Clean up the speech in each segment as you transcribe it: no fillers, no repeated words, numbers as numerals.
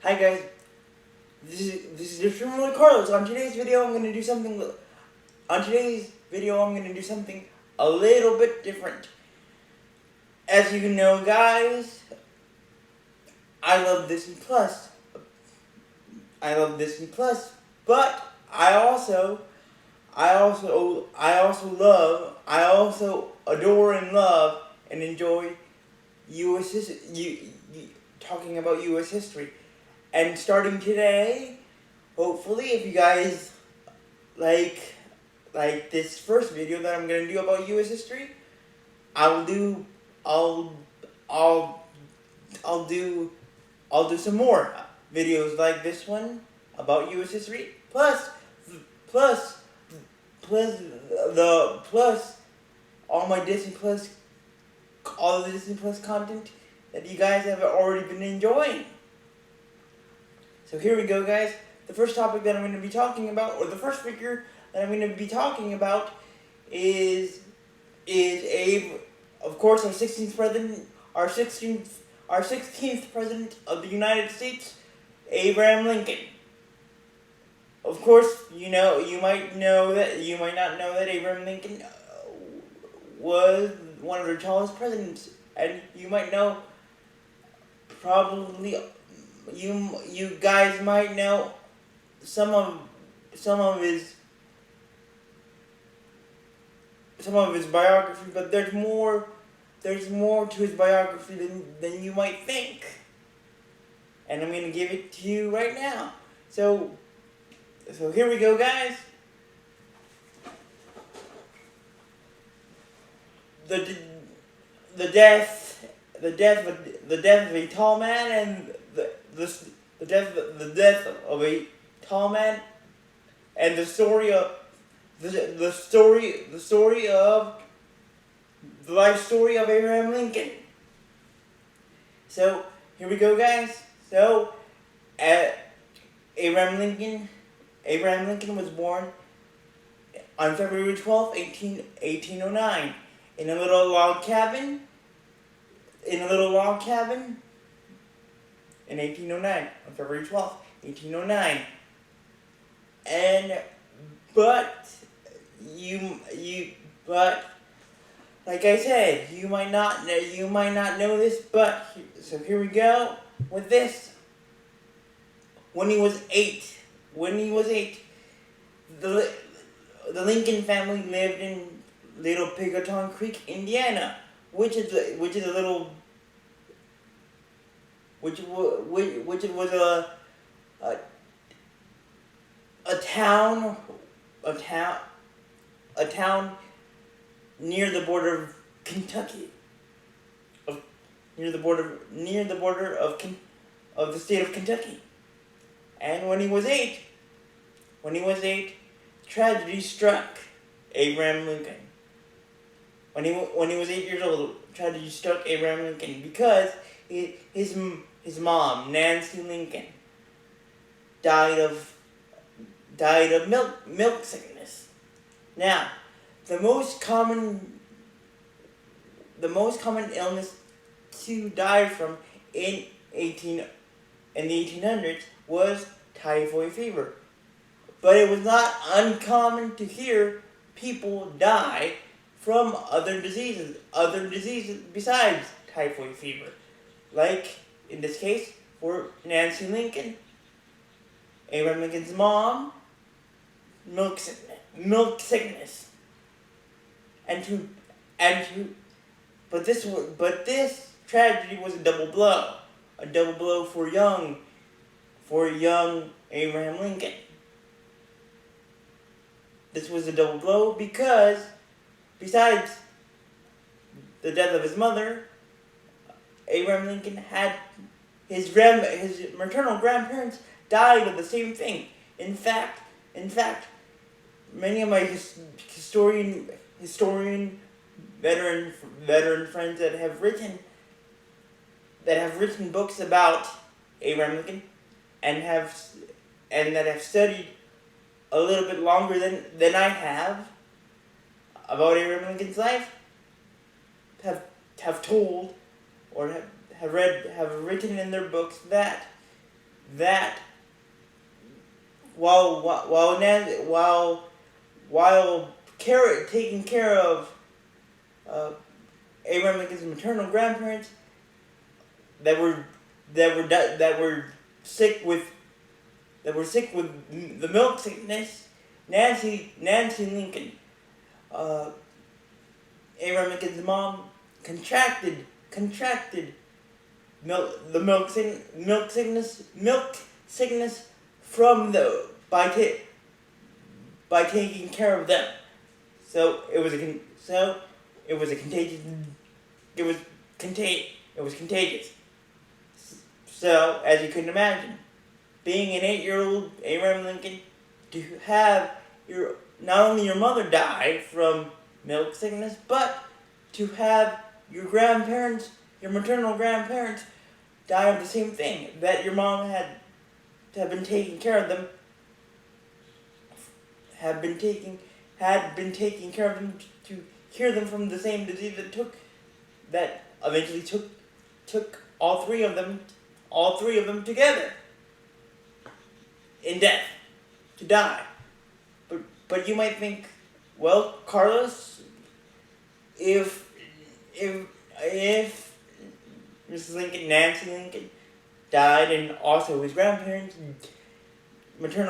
Hi guys, this is your friend Carlos. On today's video, I'm gonna do something. On today's video, I'm gonna do something a little bit different. As you know, guys, I love Disney Plus. But I also adore and love and enjoy talking about U.S. history. And starting today, hopefully, if you guys like this first video that I'm gonna do about U.S. history, I'll do some more videos like this one about U.S. history. Plus all my Disney Plus, all the Disney Plus content that you guys have already been enjoying. So here we go, guys. The first topic that I'm going to be talking about, or the first figure that I'm going to be talking about, is of course, our 16th president, our 16th president of the United States, Abraham Lincoln. Of course, you might not know that Abraham Lincoln was one of the tallest presidents, and you might know probably. You guys might know some of his biography, but there's more to his biography than you might think. And I'm gonna give it to you right now. So here we go, guys. The death of a tall man and the death of a tall man, and the life story of Abraham Lincoln. So here we go, guys. So Abraham Lincoln was born on February 12th, 1809, in a little log cabin. In 1809, on February 12th, 1809. But like I said, you might not know this, but so here we go with this. When he was eight, the Lincoln family lived in Little Pigaton Creek, Indiana, which was a town near the border of Kentucky, near the border of the state of Kentucky. And when he was eight, tragedy struck Abraham Lincoln. When he was 8 years old, tragedy struck Abraham Lincoln because his mom, Nancy Lincoln, died of milk sickness. Now, the most common illness to die from in the 1800s was typhoid fever. But it was not uncommon to hear people die from other diseases besides typhoid fever. Like, in this case, for Nancy Lincoln, Abraham Lincoln's mom, milk sickness. But this tragedy was a double blow for young Abraham Lincoln. This was a double blow because, besides the death of his mother, Abraham Lincoln had his maternal grandparents died of the same thing. In fact, many of my historian veteran friends that have written books about Abraham Lincoln and that have studied a little bit longer than I have about Abraham Lincoln's life have told or have written in their books that that while taking care of uh, Abraham Lincoln's maternal grandparents that were sick with the milk sickness, Nancy Lincoln, uh, Abraham Lincoln's mom, contracted milk sickness from the by taking care of them. So it was a contagious. It was contagious. So, as you can imagine, being an 8-year-old Abraham Lincoln, to have not only your mother die from milk sickness, but to have your maternal grandparents, die of the same thing, that your mom had been taking care of them, had been taking care of them to cure them from the same disease that eventually took all three of them together in death to die. But you might think, well, Carlos, if Mrs. Lincoln, Nancy Lincoln, died, and also his maternal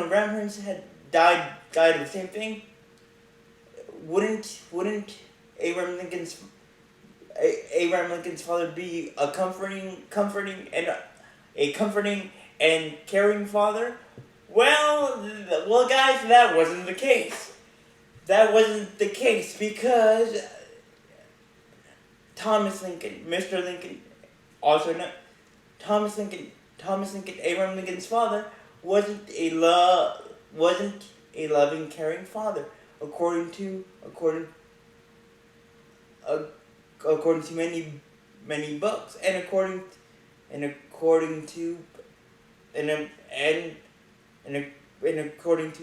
grandparents had died of the same thing, wouldn't Abraham Lincoln's father be a comforting and caring father? Well, guys, that wasn't the case. That wasn't the case because Thomas Lincoln, Mr. Lincoln, also known Thomas Lincoln, Abraham Lincoln's father, wasn't a loving, caring father, according to many books, and according to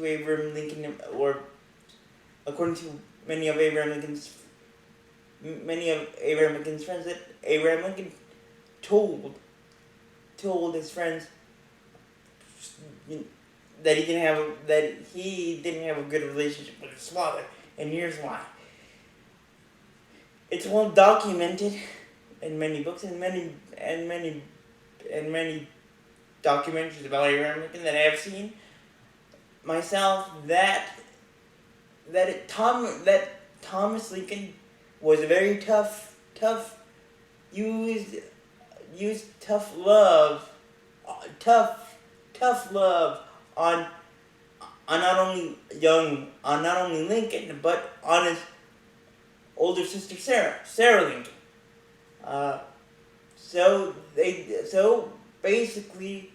Abraham Lincoln, or according to many of Abraham Lincoln's friends, that Abraham Lincoln told his friends that he didn't have a good relationship with his father, and here's why. It's well documented in many books and many documentaries about Abraham Lincoln that I have seen myself, that Thomas Lincoln was a very tough used tough love on not only Lincoln, but on his older sister Sarah Lincoln. So basically,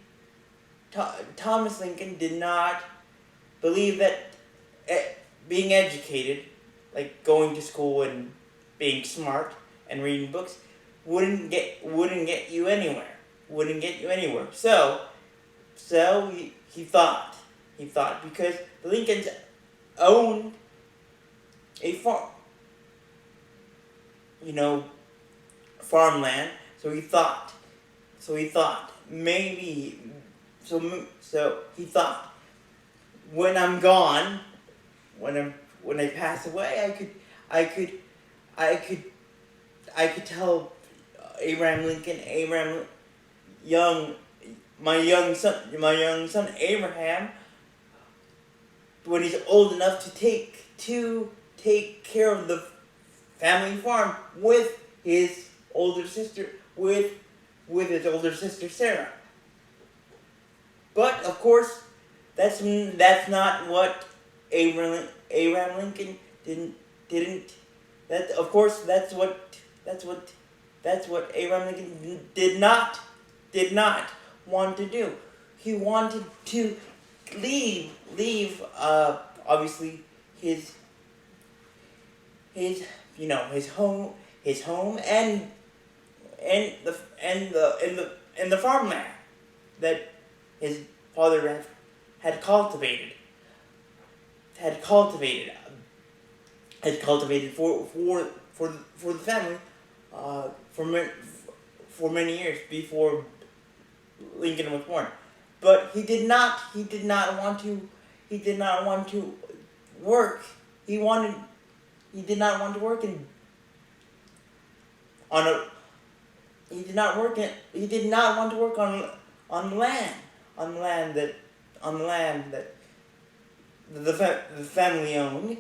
Thomas Lincoln did not believe that being educated, like going to school and being smart and reading books, wouldn't get you anywhere. So he thought because the Lincolns owned a farmland. So he thought when I'm gone, when I pass away, I could tell my young son Abraham, when he's old enough to take care of the family farm with his older sister Sarah. But of course, that's not what Abraham Lincoln didn't. That's what Abraham Lincoln did not want to do. He wanted to leave obviously his home and the farmland that his father had cultivated for the family for many years before Lincoln was born. but he did not want to work. He did not want to work in on a he did not work in he did not want to work on land that the family owned.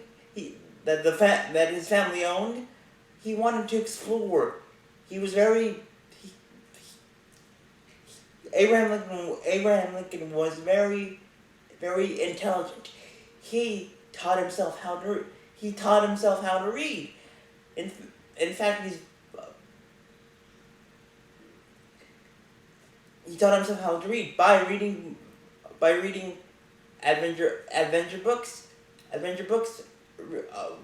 That his family owned. He wanted to explore. He was very Abraham Lincoln was very, very intelligent. He taught himself how to read. In fact, he taught himself how to read by reading adventure books,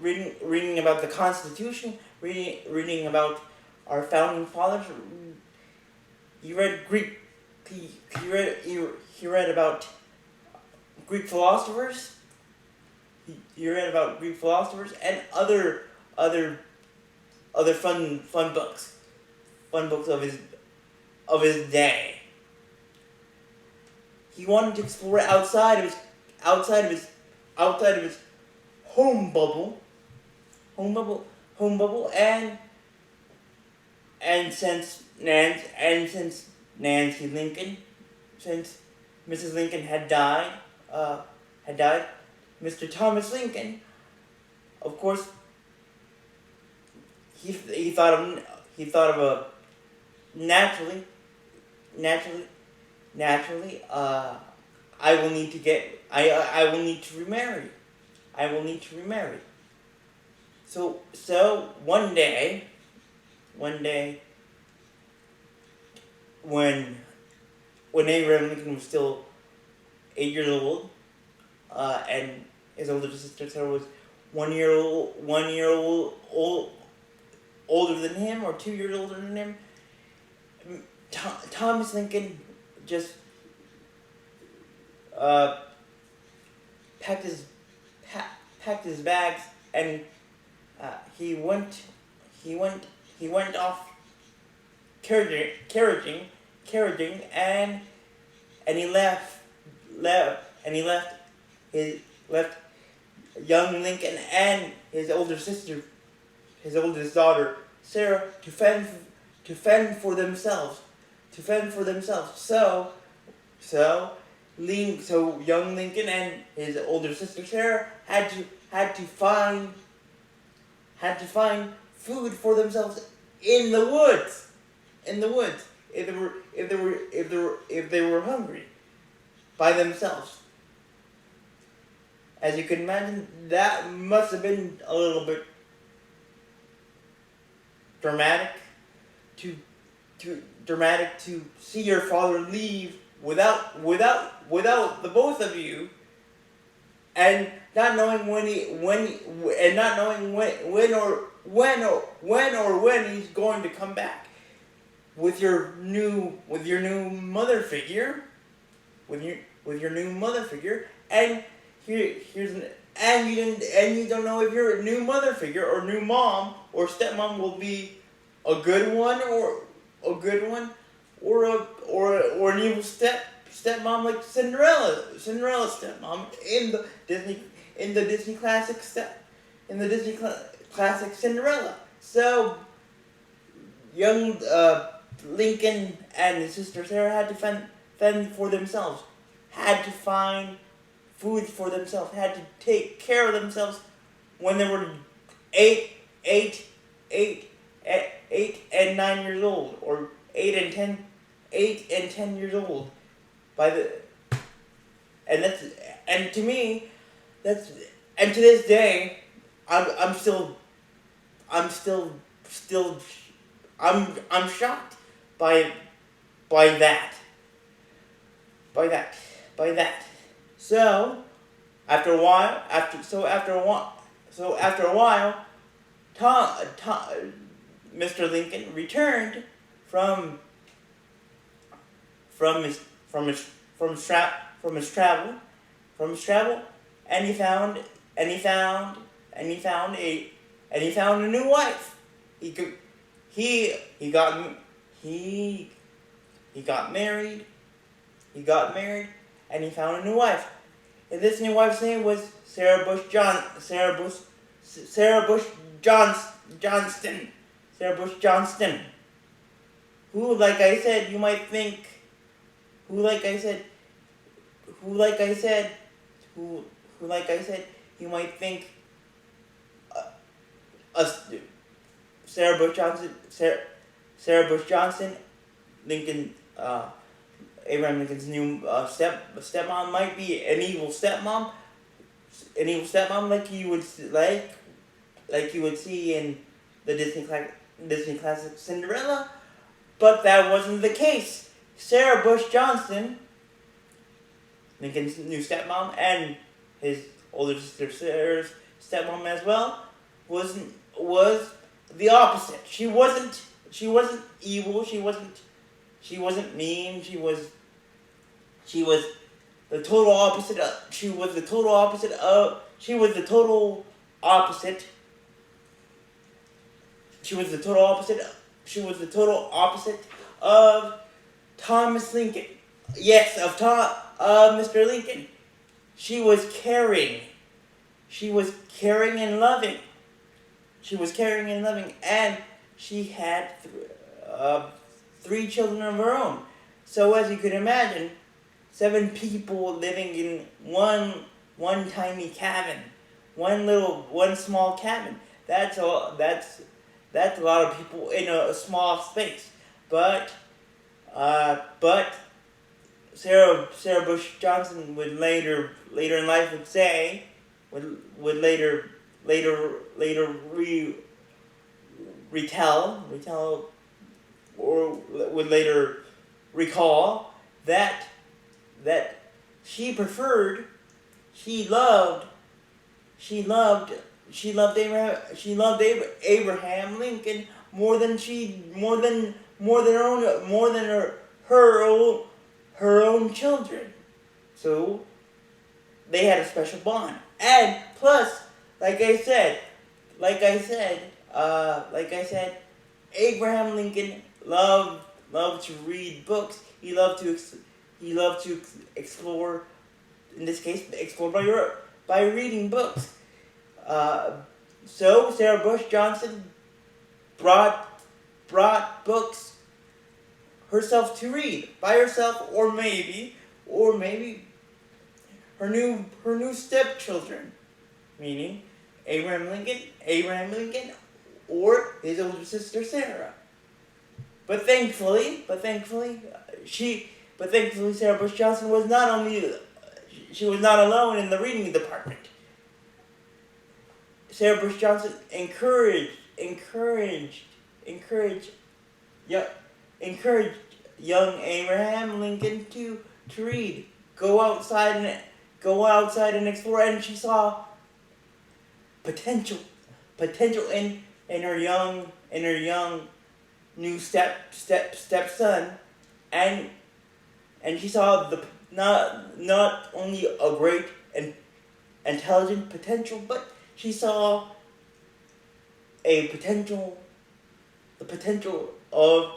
reading about the Constitution, reading about our founding fathers. He read Greek. He read about Greek philosophers. He read about Greek philosophers and other fun books of his day. He wanted to explore outside of his home bubble, and since Nancy Lincoln, since Mrs. Lincoln had died, Mr. Thomas Lincoln, of course, he thought of a naturally, I will need to remarry. So one day, when Abraham Lincoln was still 8 years old, and his older sister Sarah was 1 year older than him, or 2 years older than him, Thomas Lincoln just packed his bags, and he went off carriaging, and he left young Lincoln and his oldest daughter Sarah to fend for themselves. So young Lincoln and his older sister Sarah had to find food for themselves in the woods. If they were hungry by themselves. As you can imagine, that must have been a little bit dramatic to see your father leave without the both of you, and not knowing when he's going to come back with your new mother figure, and you don't know if your new mother figure or new mom or stepmom will be a good one or an evil stepmom like Cinderella's stepmom in the Disney classic Cinderella. So young Lincoln and his sister Sarah had to fend for themselves, had to find food for themselves, had to take care of themselves when they were 8 and 9 years old, or 8 and 10 years old. To this day, I'm shocked by that. So after a while, Mr. Lincoln returned from his travel, and he found a new wife. He got married, he got married, and he found a new wife. And this new wife's name was Sarah Bush Johnston. Sarah Bush Johnston. Who, like I said, you might think, who, like I said, you might think, Sarah Bush Johnson, Lincoln, Abraham Lincoln's new stepmom might be an evil stepmom, like you would see in the Disney classic Cinderella, but that wasn't the case. Sarah Bush Johnson, Lincoln's new stepmom, and his older sister Sarah's stepmom as well, was the opposite. She wasn't evil. She wasn't mean. She was the total opposite of. She was the total opposite of. She was the total opposite. She was the total opposite. She was the total opposite of Thomas Lincoln. Yes, of Mr. Lincoln. She was caring. She was caring and loving. And she had 3 children of her own. So as you can imagine, 7 people living in one tiny cabin, one small cabin. That's a lot of people in a small space. But Sarah Bush Johnson would later in life would later retell or would later recall that she loved Abraham Lincoln more than her own children. So they had a special bond. And plus, like I said, Abraham Lincoln loved to read books. He loved to explore. In this case, explore by reading books. So Sarah Bush Johnson brought books herself to read by herself, or maybe her new stepchildren, meaning Abraham Lincoln, or his older sister Sarah. But thankfully, Sarah Bush Johnson was not alone in the reading department. Sarah Bush Johnson encouraged young Abraham Lincoln to read, go outside and explore, and she saw potential in her young new stepson, and she saw not only a great and intelligent potential, but she saw the potential of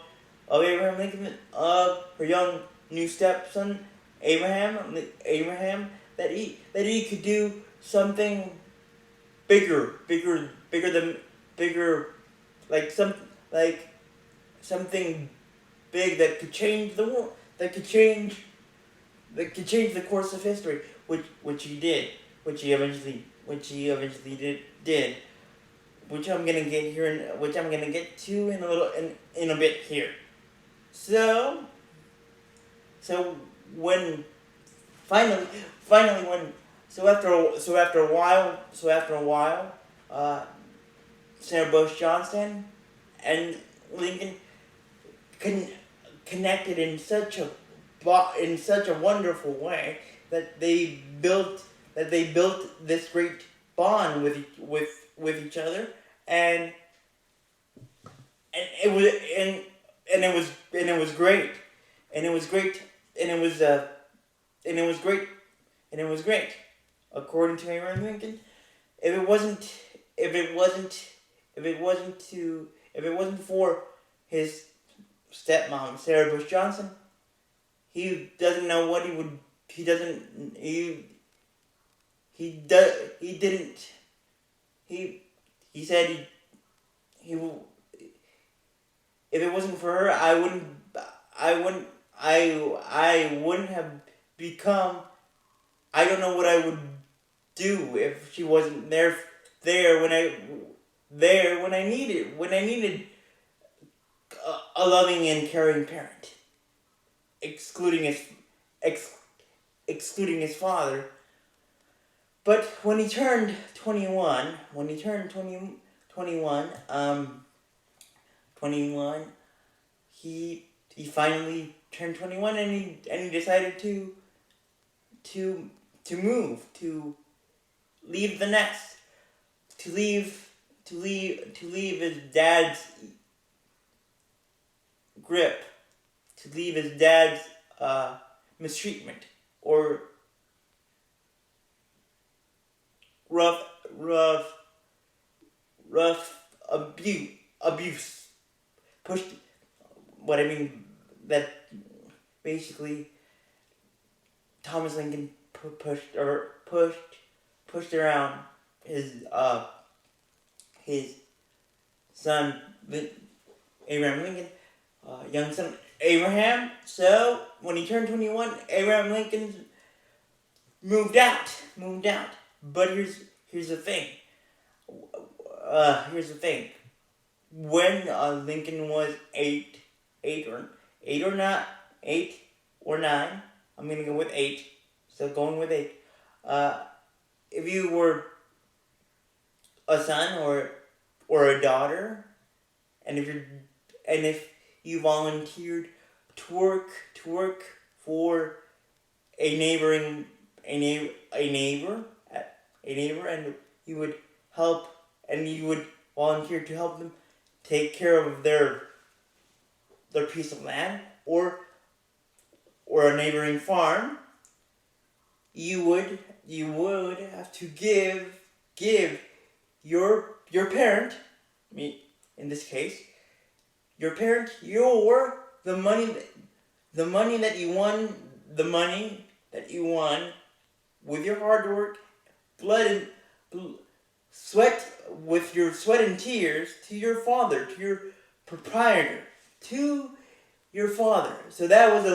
Abraham Lincoln, of her young new stepson Abraham, that he could do something bigger, something big that could change the world, that could change the course of history, which he did, which he eventually did, which I'm gonna get to in a bit here. So when finally after a while, Sarah Bush Johnson and Lincoln connected in such a wonderful way that they built this great bond with each other, and it was great, according to Abraham Lincoln. If it wasn't for his stepmom, Sarah Bush Johnson, he doesn't know what he would. He doesn't. He does. He didn't. He said he if it wasn't for her, I wouldn't have become. I don't know what I would do if she wasn't there when I needed a loving and caring parent, excluding his father. But when he turned 21, 21, he finally turned 21, and he decided to move, to leave the nest, to leave his dad's grip, to leave his dad's mistreatment or rough abuse. Pushed. What I mean that basically Thomas Lincoln pushed around his son Abraham Lincoln, young son Abraham. So when he turned 21, Abraham Lincoln moved out. But here's the thing. When Lincoln was eight or nine, I'm gonna go with 8. So going with 8. If you were a son or a daughter, and if you volunteered to work for a neighbor, and you would help, and you would volunteer to help them take care of their piece of land or a neighboring farm, you would have to give your parent, me in this case, your parent, the money that you won with your hard work, blood and sweat, with your sweat and tears, to your father, to your proprietor, to your father. So that was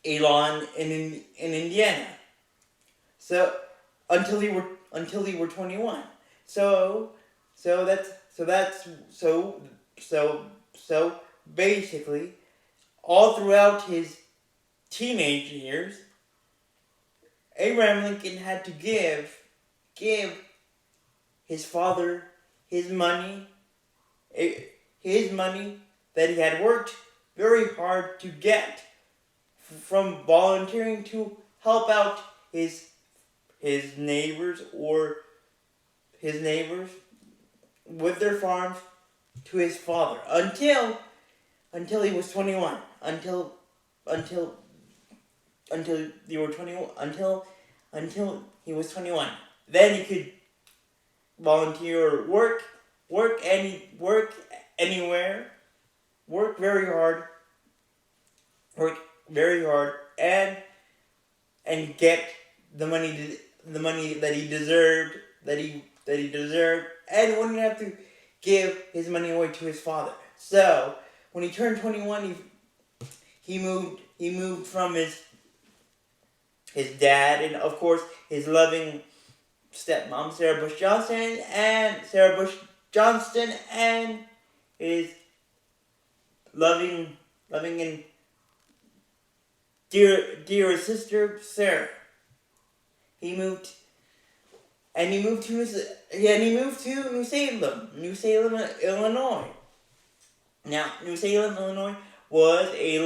a law in Indiana. So until you were 21. So basically, all throughout his teenage years, Abraham Lincoln had to give his father his money that he had worked very hard to get from volunteering to help out his neighbors with their farms, to his father until he was 21. Until he was 21. Then he could volunteer or work anywhere, work very hard, and get the money that he deserved, and wouldn't have to give his money away to his father. So when he turned 21, he moved from his dad, and of course his loving stepmom, Sarah Bush Johnston, and his loving and dear sister Sarah. He moved to New Salem, Illinois. Now, New Salem, Illinois was a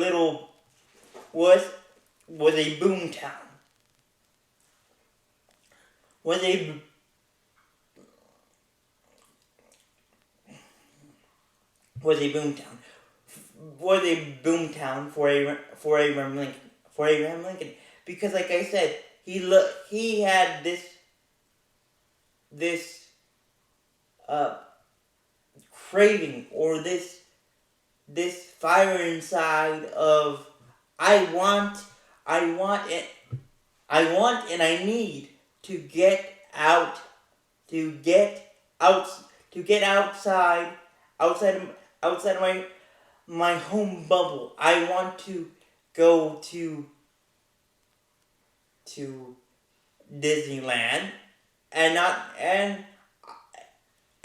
boom town. Was a boom town for Abraham Lincoln, because, like I said, he had this craving, or this this fire inside of I want it, and I need to get out, to get out, to get outside, outside of my home bubble. I want to go to Disneyland, and not and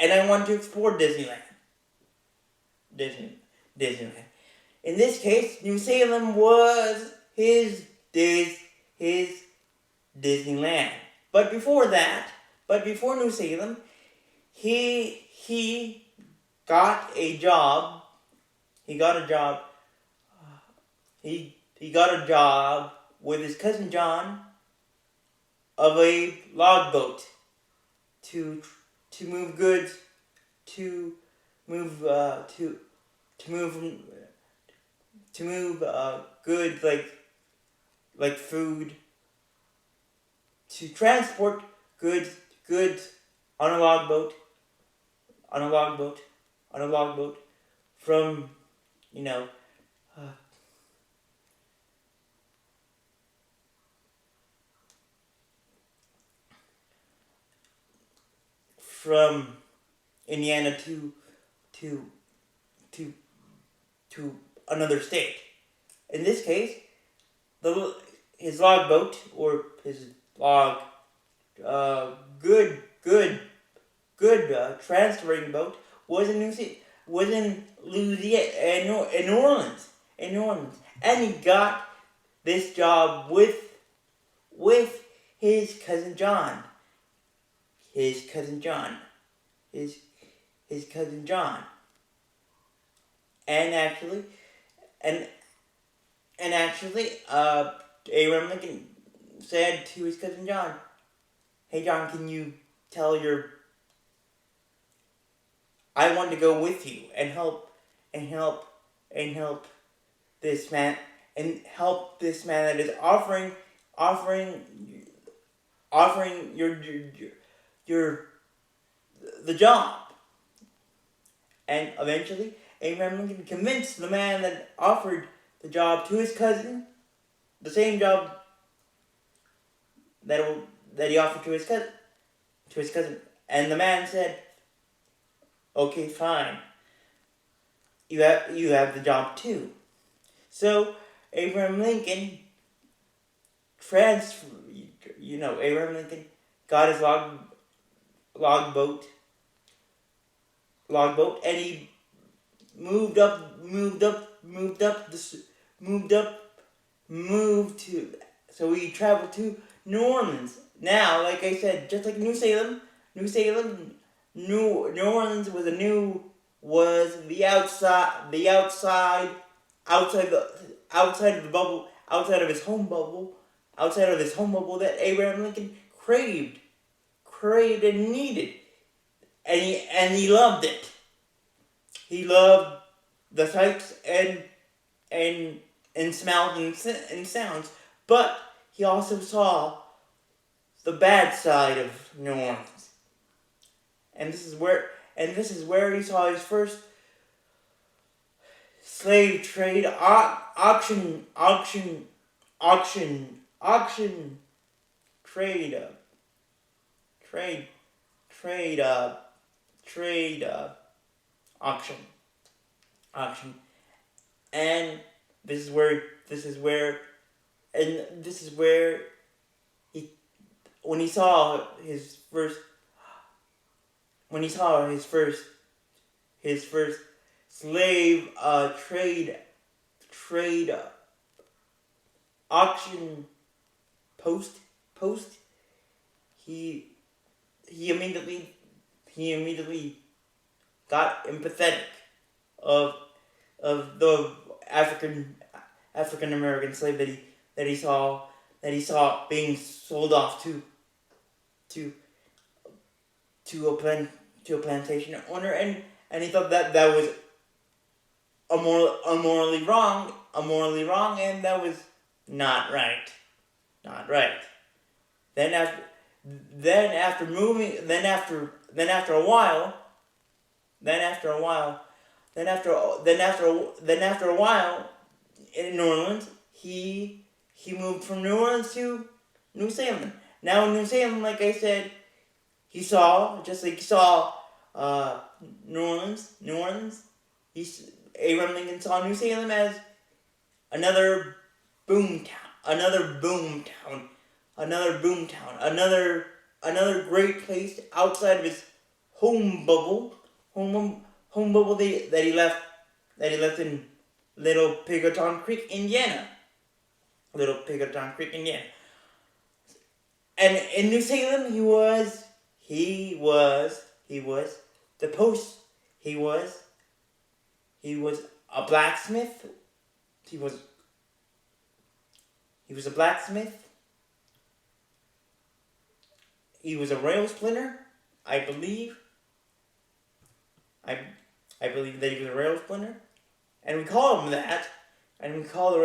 I want to explore Disneyland. Disneyland. In this case, New Salem was his Disneyland. But before New Salem, he got a job. He got a job. He got a job with his cousin John of a log boat to move goods, to move goods like food, to transport goods on a log boat from from Indiana to another state. In this case, his log boat, or his log good transferring boat was in Louisiana, in New Orleans, and he got this job with his cousin John. His cousin John. And actually, Abraham Lincoln said to his cousin John, "Hey John, can you tell I want to go with you and help this man that is offering the job." And eventually, Abraham Lincoln convinced the man that offered the job to his cousin, the same job that he offered to his cousin. And the man said, "Okay, fine. You have the job too." So Abraham Lincoln Abraham Lincoln got his log boat, and he moved so he traveled to New Orleans. Now, like I said, just like New Salem, New Orleans was the outside of the bubble, outside of his home bubble that Abraham Lincoln craved and needed, and he loved it. He loved the sights and smells and sounds, but he also saw the bad side of New Orleans, and this is where he saw his first slave trade auction auction, and this is where he when he saw his first slave trade auction post, he immediately got empathetic of the African American slave that he saw being sold off to a plantation owner, and he thought that was immorally wrong, and that was not right. Then after a while, Then after a while, in New Orleans, he moved from New Orleans to New Salem. Now in New Salem, like I said, he saw, just like he saw New Orleans. Abraham Lincoln saw New Salem as another boom town, another great place outside of his home bubble, home bubble that he left in Little Pigoton Creek, Indiana. And in New Salem, he was the post. He was a blacksmith. He was a blacksmith. He was a rail splinter, I believe. I believe that he was a rail splinter, and we call him that, and we call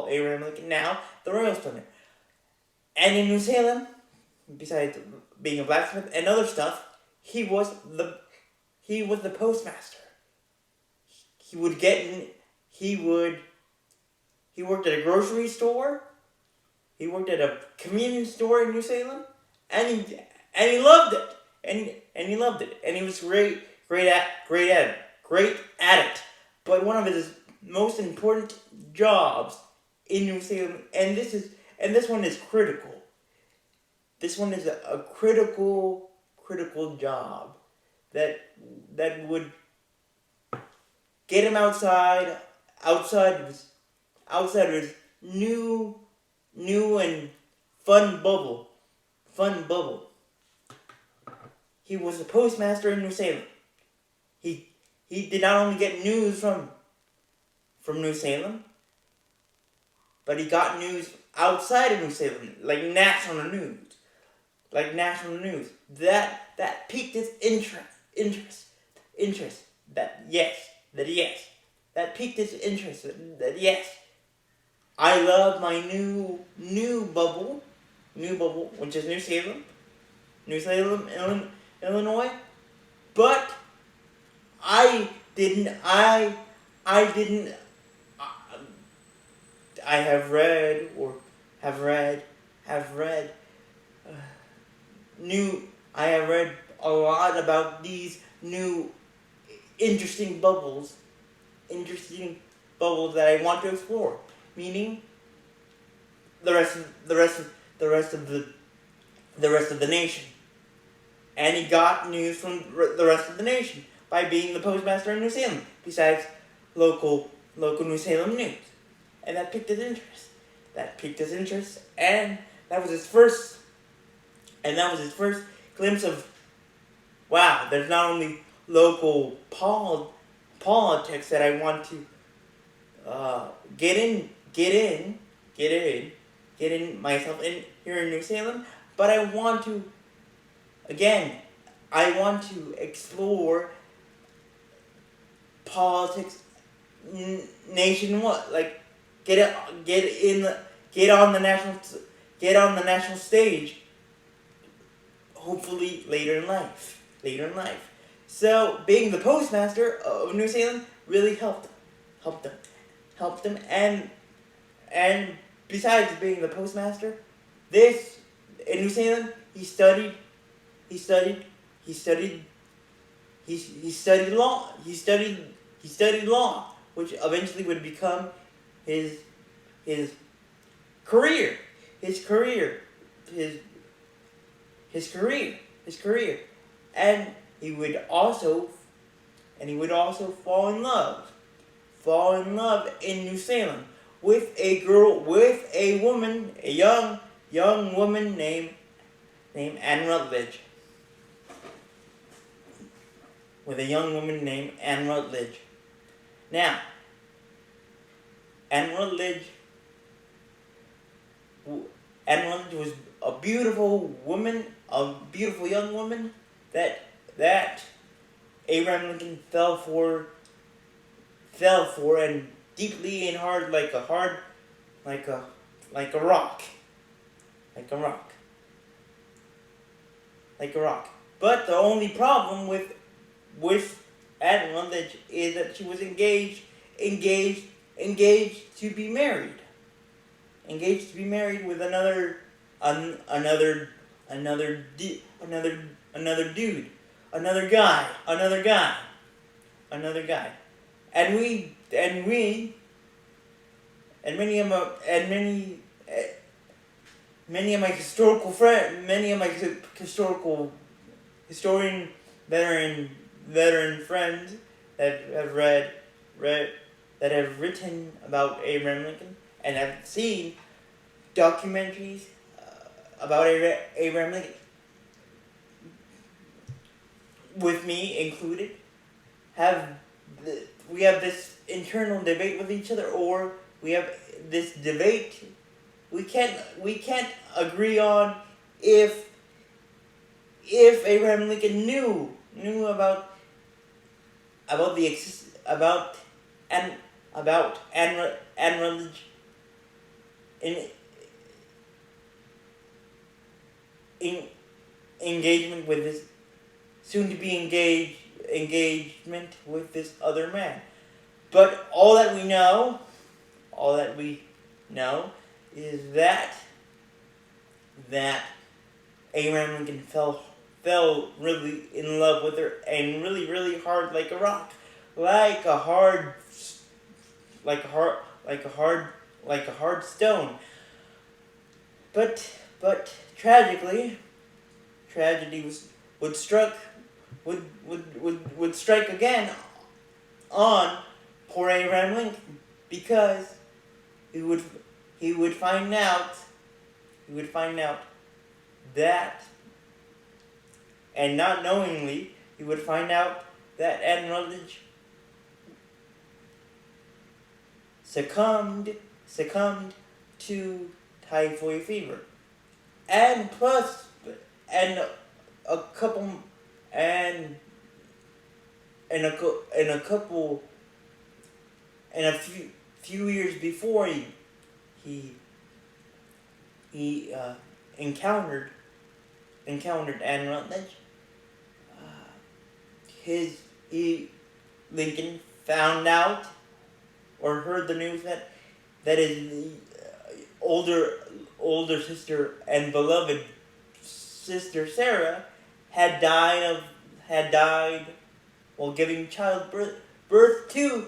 Abraham Lincoln now the rail splinter. And in New Salem, besides being a blacksmith and other stuff, he was the postmaster. He worked at a grocery store. He worked at a convenience store in New Salem, and he loved it. And he loved it. And he was great at it. But one of his most important jobs in New Salem, and this one is critical. This one is a critical job that would get him outside of his new and fun bubble. He was the postmaster in New Salem. He did not only get news from New Salem, but he got news outside of New Salem, like national news. That piqued his interest. That piqued his interest. That yes, I love my new bubble, which is New Salem, Illinois. But I have read a lot about these new interesting bubbles that I want to explore. Meaning the rest of the nation. And he got news from the rest of the nation by being the postmaster in New Salem, besides local New Salem news. And that piqued his interest. And that was his first glimpse of, wow, there's not only local politics that I want to get in myself in here in New Salem, but I want to explore politics nationwide, like get on the national stage, hopefully later in life. So being the postmaster of New Salem really helped him, and besides being the postmaster, in New Salem he studied law, which eventually would become his career, and he would also fall in love in New Salem with a young woman named Anne Rutledge. Now, Anne Rutledge was a beautiful young woman that Abraham Lincoln fell for and deeply and hard like a rock. But the only problem with Aunt Rutledge is that she was engaged to be married. Engaged to be married with another dude, another guy, and many of my historical historian veteran friends that have read that have written about Abraham Lincoln and have seen documentaries about Abraham Lincoln, with me included, we have this internal debate with each other, or we have this debate. We can't agree on if Abraham Lincoln knew about Anne Rutledge in engagement with this soon to be engagement with this other man. But all that we know is that Abraham Lincoln fell really in love with her, and really hard, like a rock, like a hard stone. But tragedy would strike again on poor Abraham Lincoln, because he would find out that, and not knowingly, he would find out that Anne Rutledge succumbed to typhoid fever, and a few years before he encountered Anne Rutledge, Lincoln found out or heard the news that his older sister and beloved sister Sarah had died while giving birth to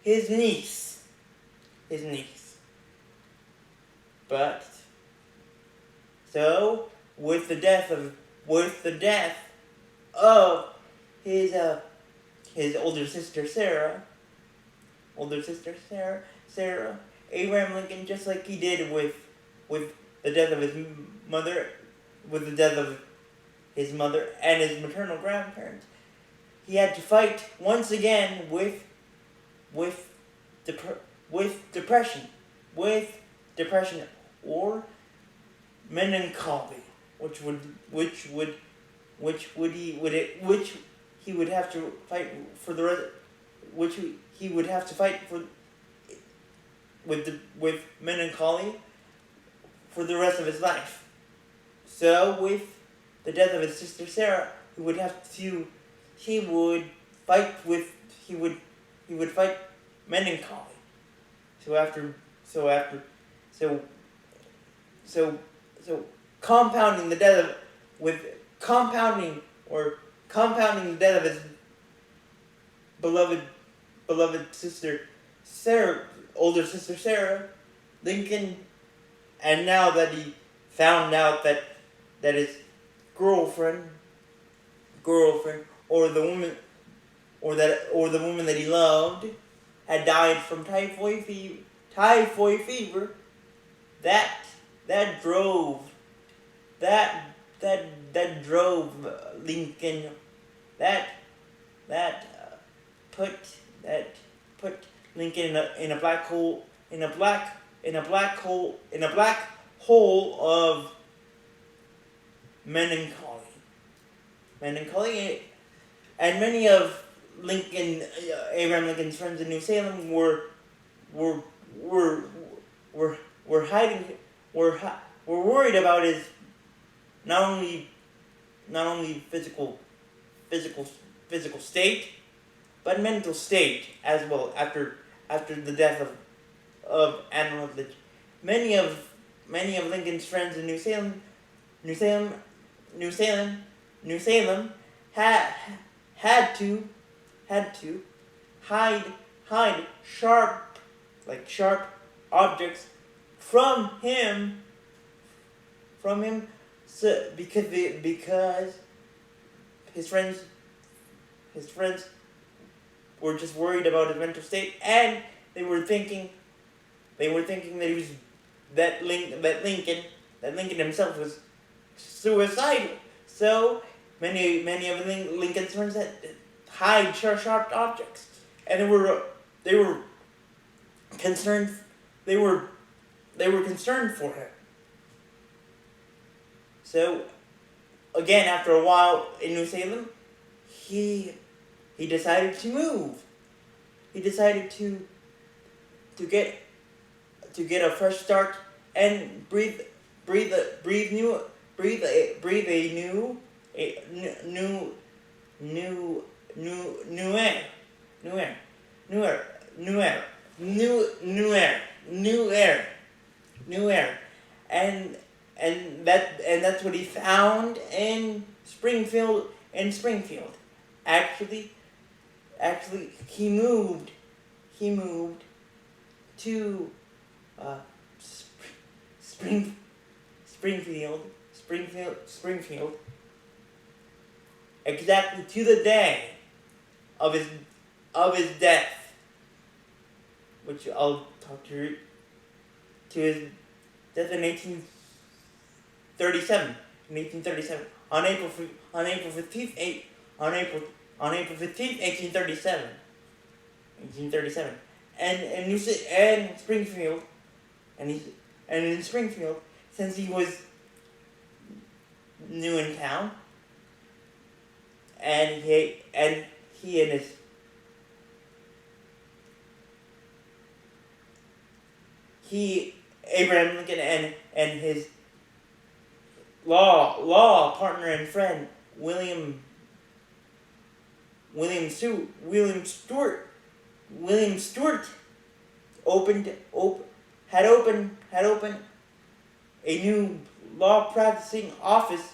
his niece. But so with the death of his older sister Sarah, Abraham Lincoln, just like he did with the death of his mother, and his maternal grandparents, he had to fight once again with depression, or melancholy, which he would have to fight for the rest, which he would have to fight for with melancholy for the rest of his life. So with the death of his sister Sarah, he would fight melancholy. So compounding the death of his beloved sister Sarah, older sister Sarah, Lincoln, and now that he found out that his girlfriend, or the woman that he loved, had died from typhoid fever, that drove Lincoln, put Lincoln in a black hole of melancholy, and many of Abraham Lincoln's friends in New Salem were worried about his not only physical state, but mental state as well. After the death of Anne Rutledge, many of Lincoln's friends in New Salem, New Salem, New Salem had to hide sharp objects from him so because his friends were just worried about his mental state, and they were thinking that he was that Lincoln himself was suicidal. So many of Lincoln's friends had hide sharp objects, and they were concerned. They were concerned for him. So again, after a while in New Salem, he decided to move. He decided to get a fresh start and breathe new air, and that's what he found in Springfield. Actually, he moved to Springfield, exactly to the day of his death, which I'll talk to his death in 1837. On April 15th, 1837, and Springfield, and in Springfield, since he was new in town, and Abraham Lincoln and his law partner and friend William Stewart had opened a new law practicing office.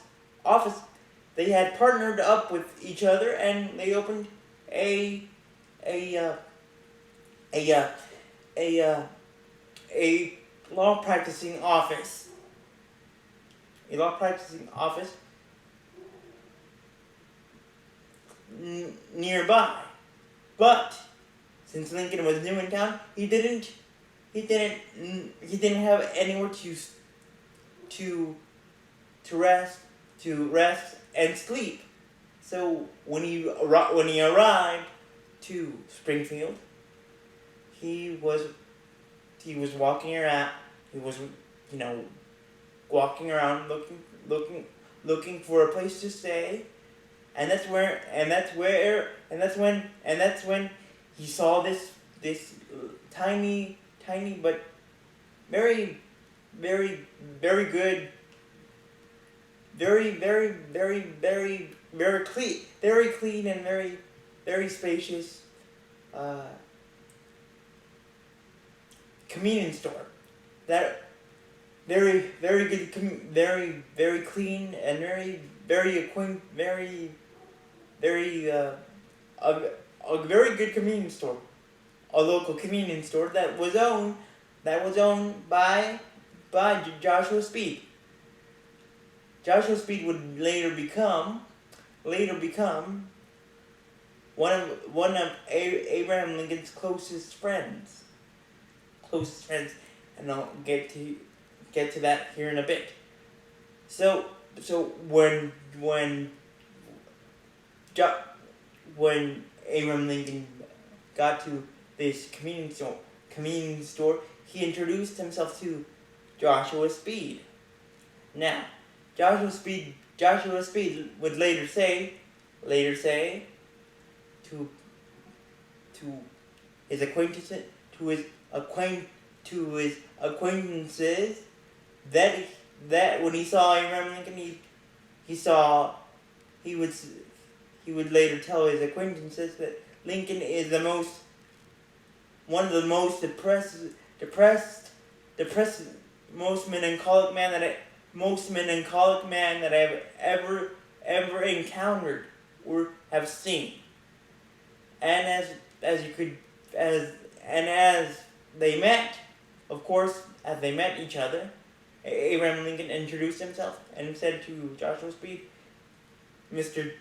They had partnered up with each other, and they opened a law practicing office. Nearby, but since Lincoln was new in town, he didn't have anywhere to rest and sleep. So when he arrived to Springfield, he was walking around. He was walking around looking for a place to stay. And that's when he saw this tiny but very good, very clean and very spacious convenience store. That very good, very clean and a very good convenience store, a local convenience store that was owned by Joshua Speed. Joshua Speed would later become one of Abraham Lincoln's closest friends, and I'll get to that here in a bit. So when Abraham Lincoln got to this convenience store, he introduced himself to Joshua Speed. Now, Joshua Speed would later say to his acquaintances that when he saw Abraham Lincoln, he would later tell his acquaintances Lincoln is one of the most depressed, most melancholic man that I've ever encountered or have seen. And as they met, of course, as they met each other, Abraham Lincoln introduced himself and said to Joshua Speed, Mr.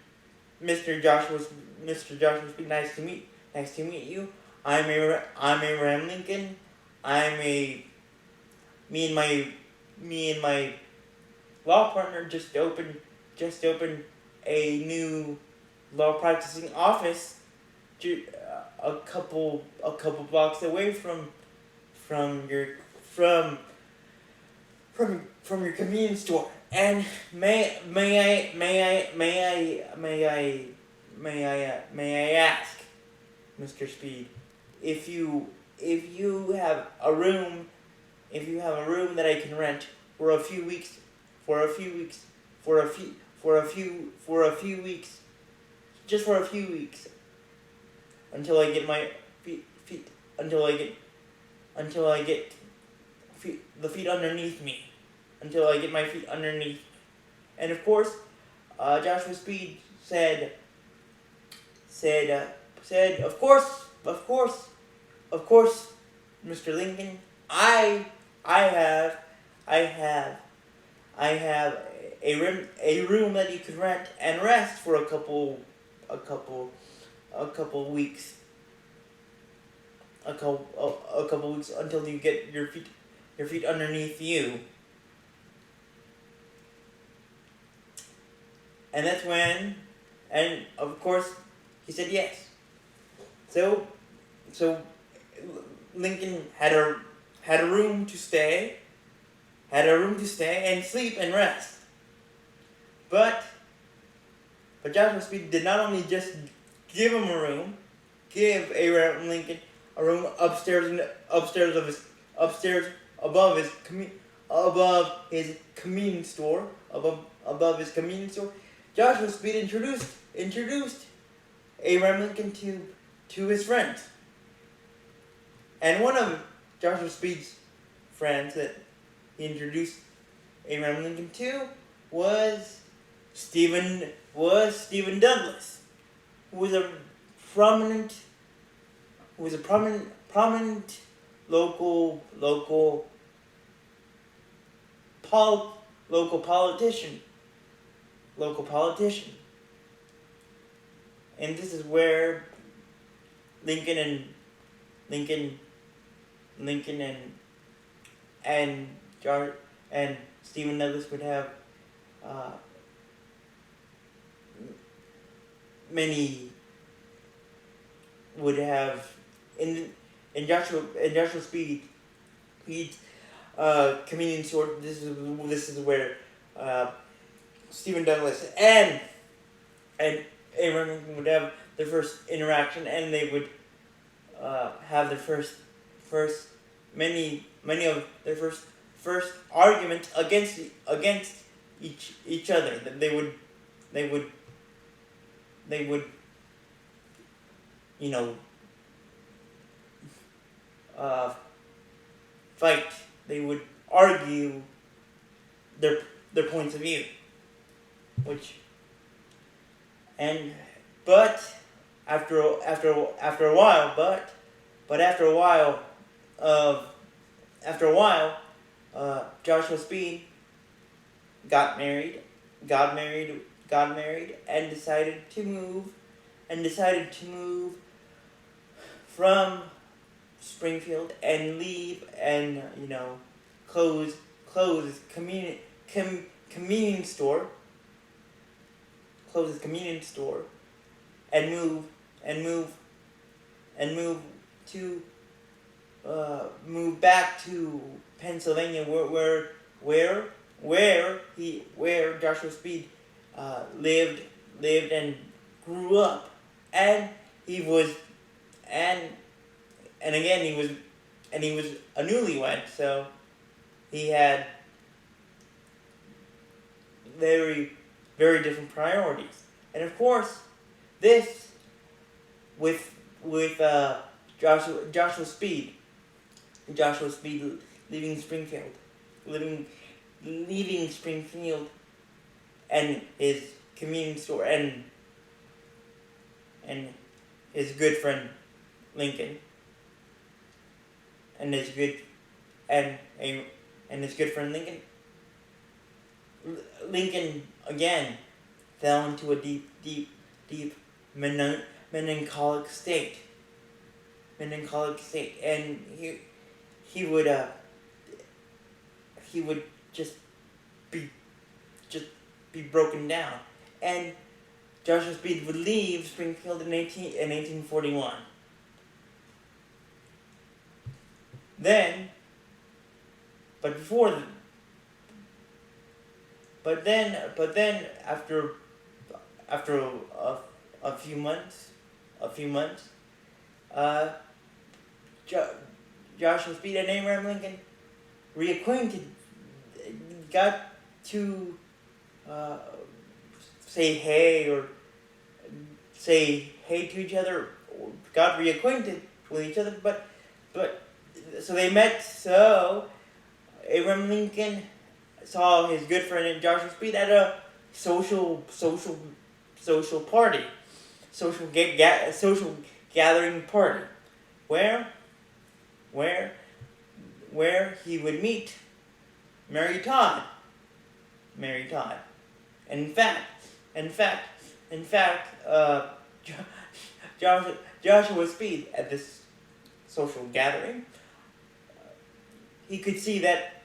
Joshua Speed, nice to meet you. I'm Abraham Lincoln. Me and my law partner just opened a new law practicing office a couple blocks away from your convenience store. And may I ask, Mr. Speed, if you have a room that I can rent for a few weeks, just for a few weeks, until I get my feet the feet underneath me, until I get my feet underneath. And of course, Joshua Speed said, of course, Mr. Lincoln, I have a room that you could rent and rest for a couple weeks. A couple weeks until you get your feet underneath you. And that's when, and of course, he said yes. So Lincoln had a room to stay, and sleep and rest. But Joshua Speed did not only just give Abraham Lincoln a room upstairs above his convenience store. Joshua Speed introduced Abraham Lincoln to his friends. And one of Joshua Speed's friends that he introduced Abraham Lincoln to was Stephen Douglas, who was a prominent local politician. And this is where Lincoln and Stephen Douglas would have in Joshua Speed's convenience store. This is where Stephen Douglas and Abraham Lincoln would have their first interaction, and they would have their first many of their first arguments against each other. That they would fight. They would argue their points of view, but after a while, Joshua Speed got married, and decided to move from Springfield and leave and close his convenience store, and move back to Pennsylvania, where Joshua Speed lived and grew up, and he was a newlywed, so he had very, very different priorities. And of course, this with Joshua Speed leaving Springfield, leaving Springfield, and his convenience store and his good friend Lincoln, and his good friend Lincoln. Lincoln again fell into a deep melancholic state. And he would just be broken down. And Joshua Speed would leave Springfield in 1841. Then after a few months, Joshua Speed and Abraham Lincoln reacquainted, got to say hey to each other, got reacquainted with each other, but so they met. So Abraham Lincoln saw his good friend Joshua Speed at a social party, social gathering party, where he would meet Mary Todd. In fact, Joshua Speed at this social gathering, he could see that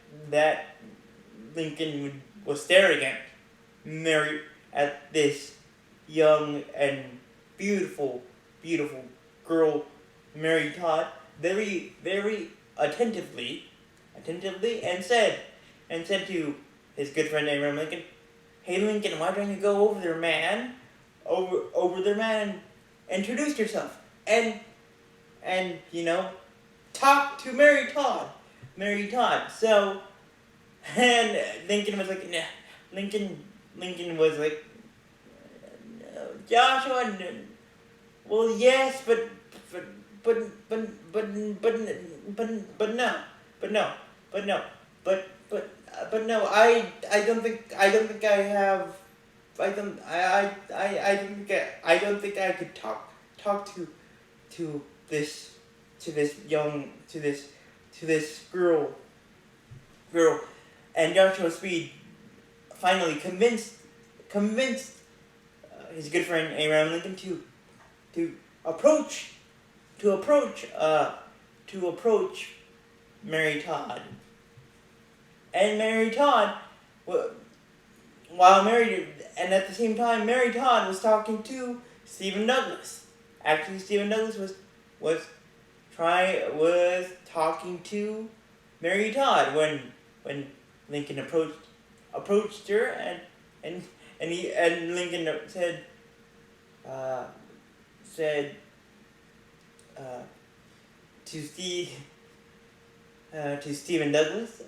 Lincoln was staring at this young and beautiful girl, Mary Todd, very attentively, and said to his good friend Abraham Lincoln, "Hey Lincoln, why don't you go over there, man? Over there, man, and introduce yourself and talk to Mary Todd." So, and Lincoln was like, nah. Lincoln was like, Joshua, well, yes, but no. I don't think I could talk to this girl, and Joshua Speed finally convinced his good friend Abraham Lincoln to approach Mary Todd. And Mary Todd, and at the same time, Mary Todd was talking to Stephen Douglas. Actually, Stephen Douglas was talking to Mary Todd when Lincoln approached her, and Lincoln said to Stephen Douglas,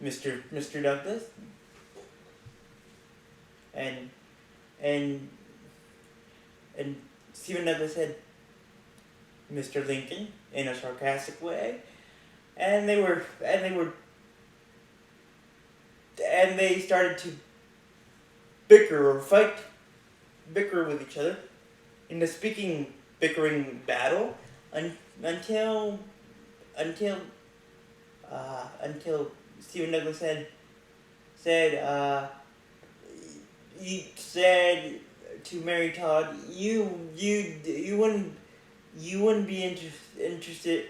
Mr. Douglas, and Stephen Douglas said, Mr. Lincoln, in a sarcastic way, and they started to bicker with each other in the bickering battle until Stephen Douglas said to Mary Todd, you wouldn't be interested.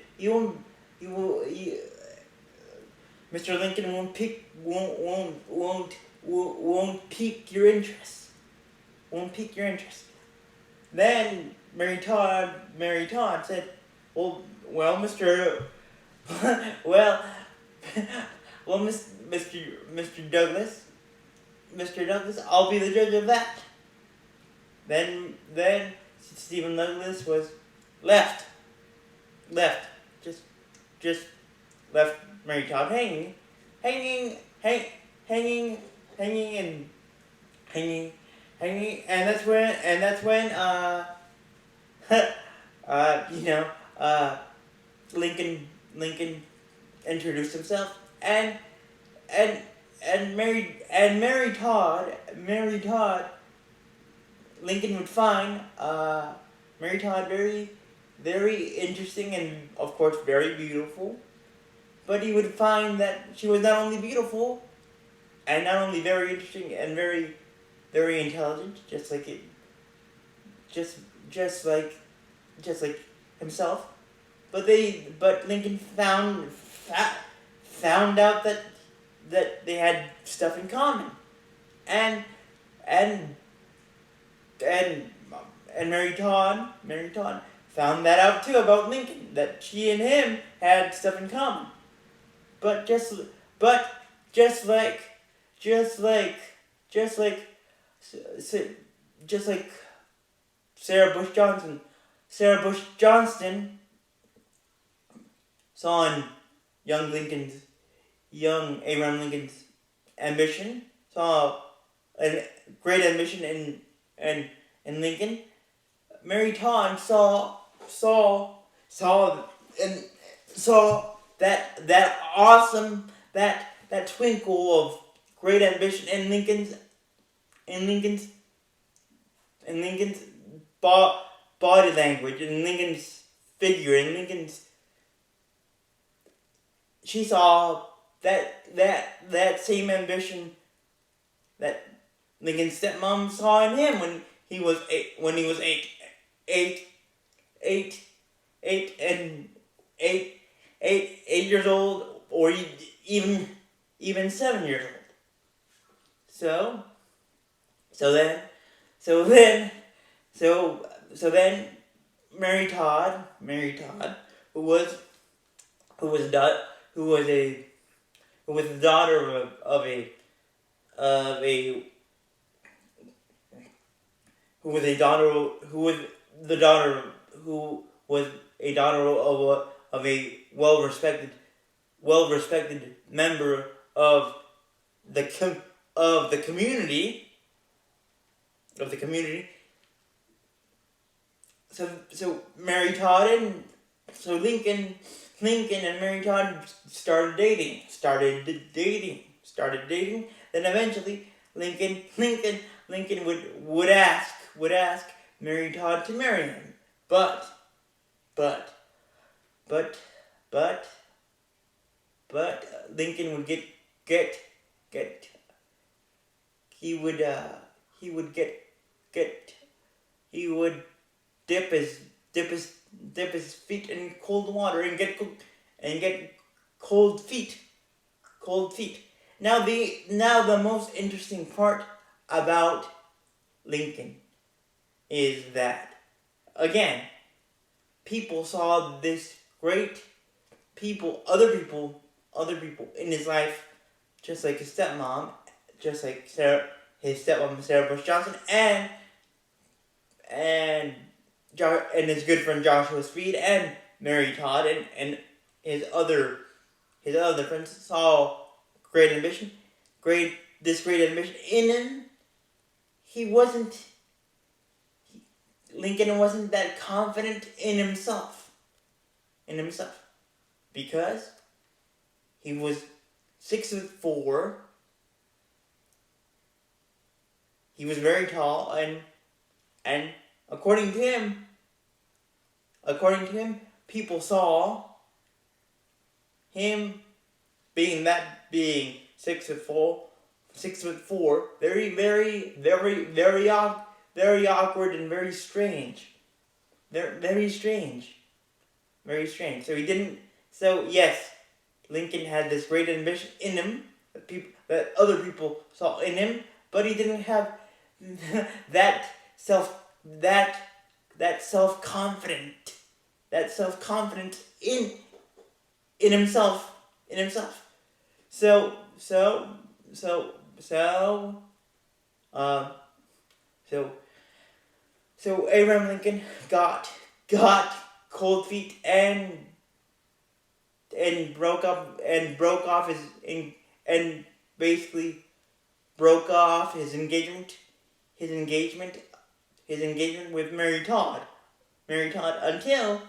Mr. Lincoln won't pique your interest. Then Mary Todd said, well, Mr. Mr. Douglas, I'll be the judge of that. Then Stephen Douglas was left, just left Mary Todd hanging, and that's when you know, Lincoln Lincoln introduced himself, and Mary Todd Lincoln would find Mary Todd very interesting and of course very beautiful, but he would find that she was not only beautiful and not only very interesting and very intelligent, just just like just like himself. But Lincoln found out that they had stuff in common, and and and and Mary Todd found that out too about Lincoln, that she and him had stuff in common. But just like just like just like just like Sarah Bush Johnson Sarah Bush Johnston saw in young Lincoln's young Abraham Lincoln's ambition, saw a great ambition in Lincoln. Mary Todd and saw that awesome that twinkle of great ambition in Lincoln's in Lincoln's body language, in Lincoln's figure, in Lincoln's. She saw that same ambition that Lincoln's stepmom saw in him when he was eight years old, or even 7 years old. So then Mary Todd, who was the daughter of a who was a daughter who was the daughter who was a daughter of a well respected member of the community. So Mary Todd and so Lincoln and Mary Todd started dating. Then eventually Lincoln would ask Mary Todd to marry him. But Lincoln would he would dip his feet in cold water and get cold feet. Now the most interesting part about Lincoln is that, again, people saw this great other people in his life, just like his stepmom, his stepmom Sarah Bush Johnson, and his good friend Joshua Speed and Mary Todd and his other friends saw great ambition in him. Lincoln wasn't that confident in himself, because he was 6'4". He was very tall, and according to him, people saw him being 6'4", very awkward and very strange. Very strange. So he didn't. So yes, Lincoln had this great ambition in him that other people saw in him, but he didn't have that self-confidence in himself. So Abraham Lincoln got cold feet and broke off his engagement. his engagement with Mary Todd until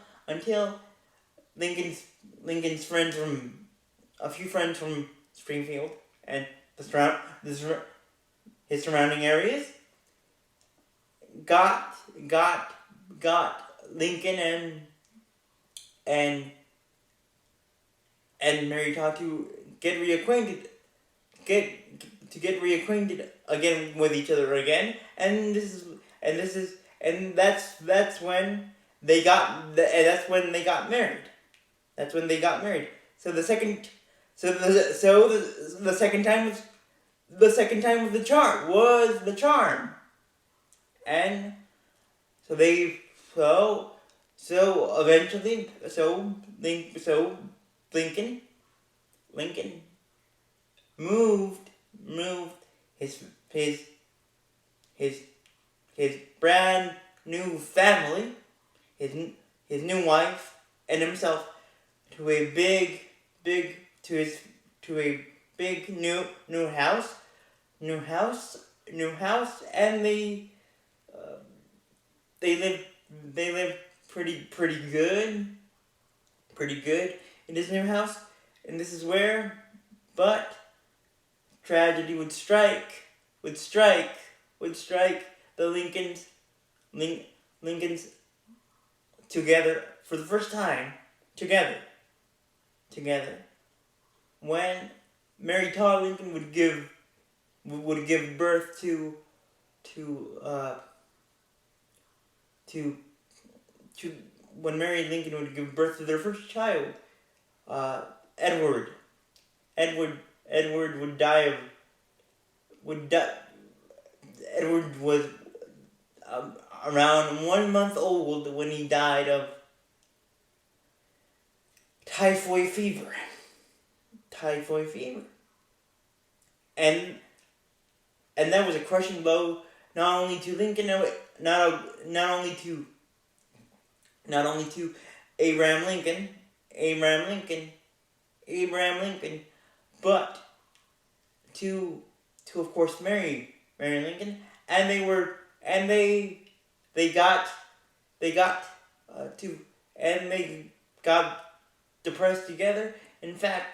Lincoln's friends from a few friends from Springfield and his surrounding areas got Lincoln and Mary Todd to get reacquainted again with each other again, and that's when they got married. That's when they got married. So the second time was the charm, and eventually Lincoln moved his brand new family, his new wife and himself to a big new house, and they lived pretty good in his new house, and this is where, but tragedy would strike the Lincolns together for the first time together when Mary Todd Lincoln would give birth to when Mary Lincoln would give birth to their first child, Edward would die. Edward was around 1 month old when he died of typhoid fever. And that was a crushing blow not only to Lincoln, not only to Abraham Lincoln, but to of course Mary Lincoln, and they got depressed together. In fact,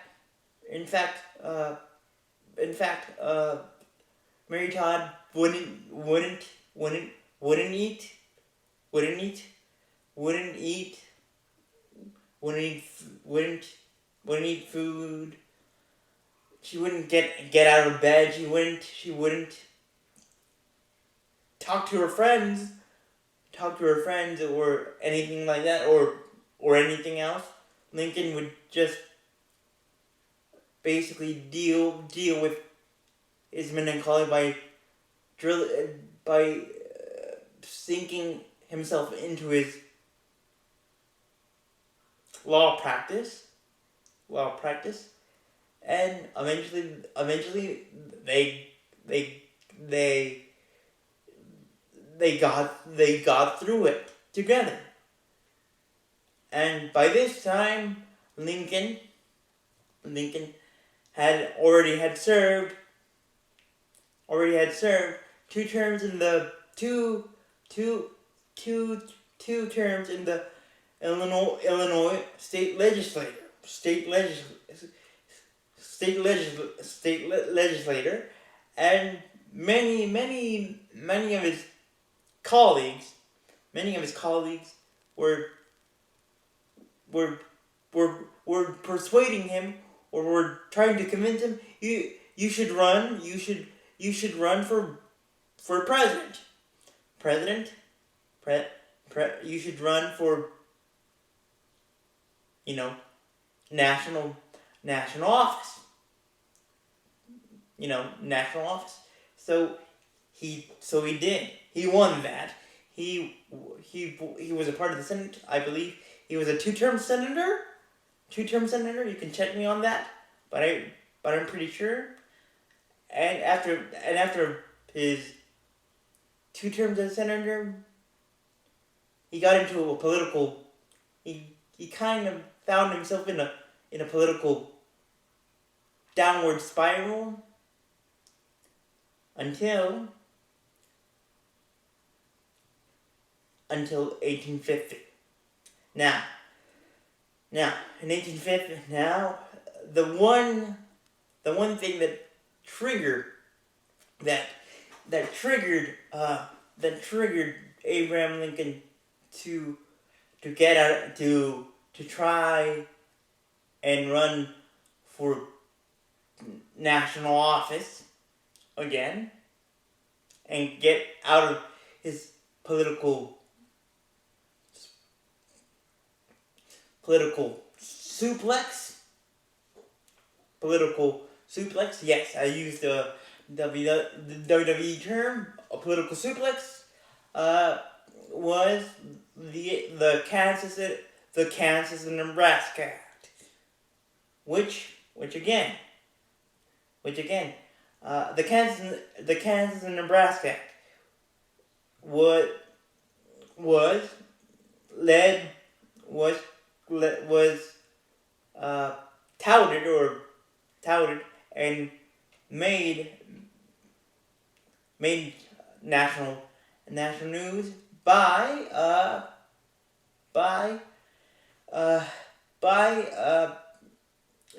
Mary Todd wouldn't eat food. She wouldn't get out of bed. She wouldn't talk to her friends or anything like that, or anything else. Lincoln would just basically deal with his melancholy by sinking himself into his law practice, and eventually they got through it together. And by this time, Lincoln had already served 2 terms in the two terms in the Illinois state legislator, and many of his colleagues were persuading him, or were trying to convince him, you should run for president. You should run for national office. National office. So he did. He won that. He was a part of the Senate, I believe. He was a two-term senator. You can check me on that, but I'm pretty sure. And after his 2 terms as senator, he got into a political. He kind of found himself in a political downward spiral until until 1850. Now, in 1850, the one thing that triggered that triggered Abraham Lincoln to get out to try and run for national office again and get out of his political suplex. Yes, I used the WWE term. A political suplex was the Kansas and Nebraska Act, which again, the Kansas and Nebraska Act was touted and made national news by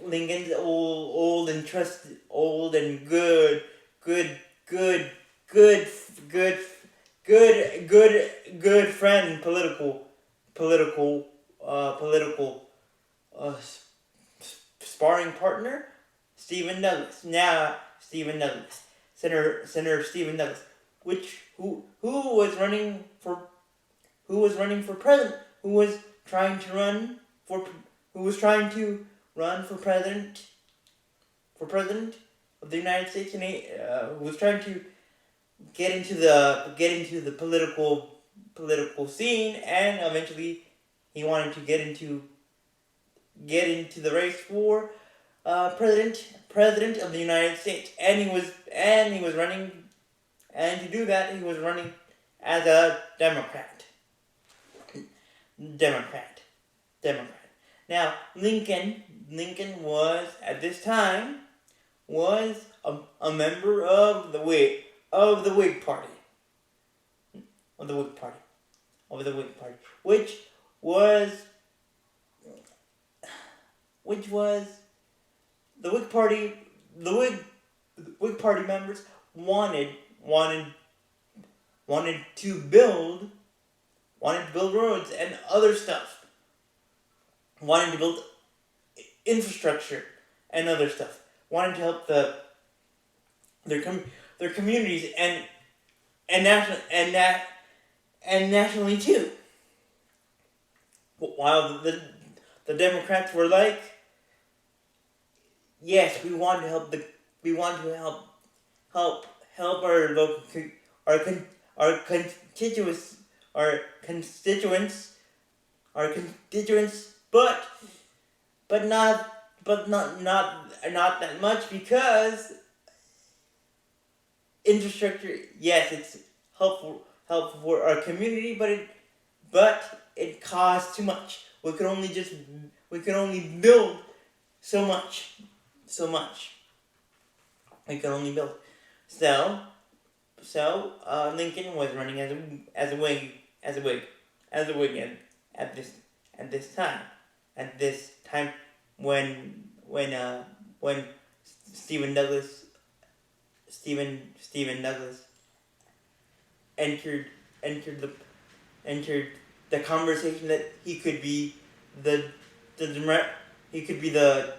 Lincoln's old and good friend, political sparring partner, Stephen Douglas. Senator Stephen Douglas, who was running for president, who was trying to run for president of the United States, and who was trying to get into the political scene, and eventually he wanted to get into the race for president of the United States, and he was running, and to do that he was running as a Democrat. Now, Lincoln was at this time a member of the Whig Party, which was the Whig Party. The Whig Party members wanted to build roads and other stuff. Wanted to build infrastructure and other stuff. Wanted to help their communities and nationally too. While the Democrats were like, yes, we want to help our local our constituents, but not that much, because infrastructure, yes, it's helpful for our community, but it costs too much. We can only build so much. We can only build. So Lincoln was running as a Whig at this time when Stephen Douglas entered the conversation that he could be the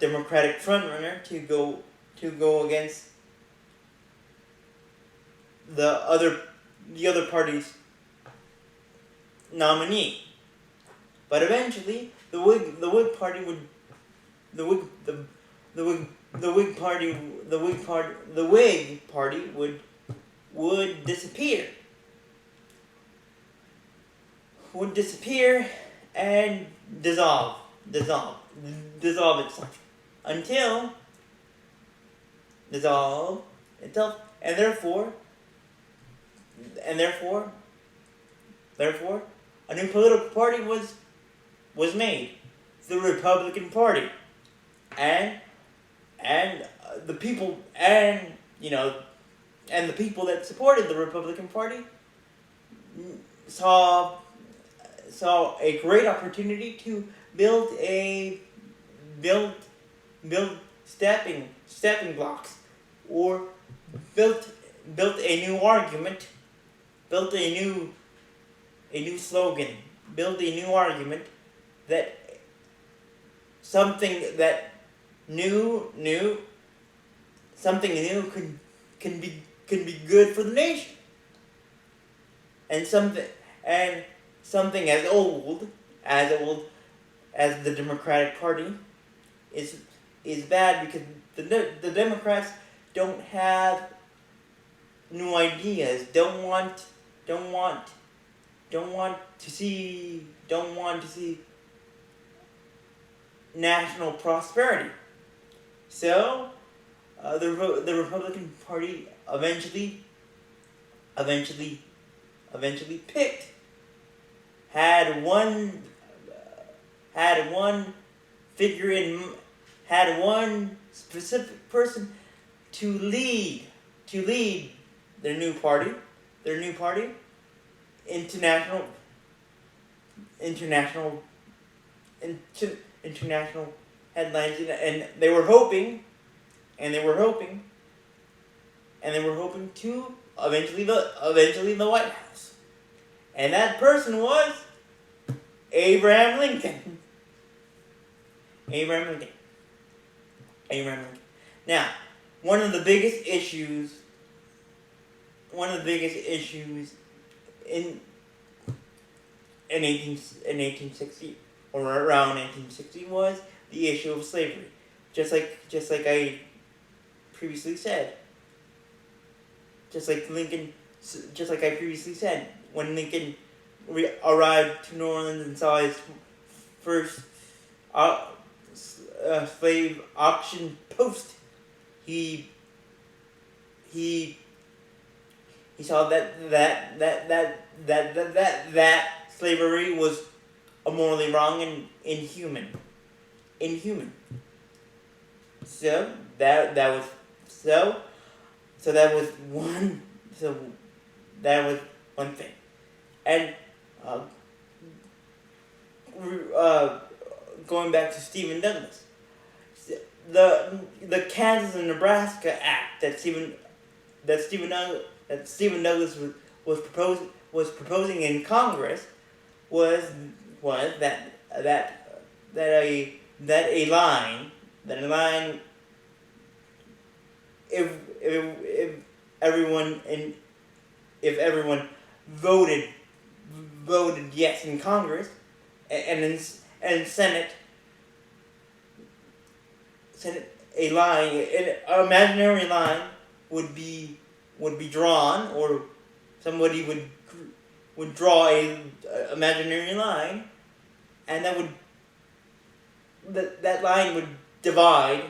Democratic frontrunner to go against the other party's nominee. But eventually, the Whig Party would disappear. Would disappear and dissolve itself until and therefore a new political party was made, the Republican Party, and the people and the people that supported the Republican Party saw saw a great opportunity to build build build stepping blocks, or built a new argument, built a new slogan, built a new argument that something that new something new can be good for the nation, and something as old as the Democratic Party is bad, because the Democrats don't have new ideas, don't want to see national prosperity. So the Republican Party eventually picked had one figure in had one specific person to lead their new party international headlines, and they were hoping to eventually the White House, and that person was Abraham Lincoln. Now, one of the biggest issues in 1860, or around 1860, was the issue of slavery. Just like I previously said. Just like I previously said, when Lincoln arrived to New Orleans and saw his first slave auction post, he saw that slavery was morally wrong and inhuman. So that was one thing. And going back to Stephen Douglas, the Kansas and Nebraska Act that Stephen Douglas was proposing in Congress was that a line if everyone voted yes in Congress, and in Senate, a line, an imaginary line would be drawn, or somebody would draw a imaginary line, and that line would divide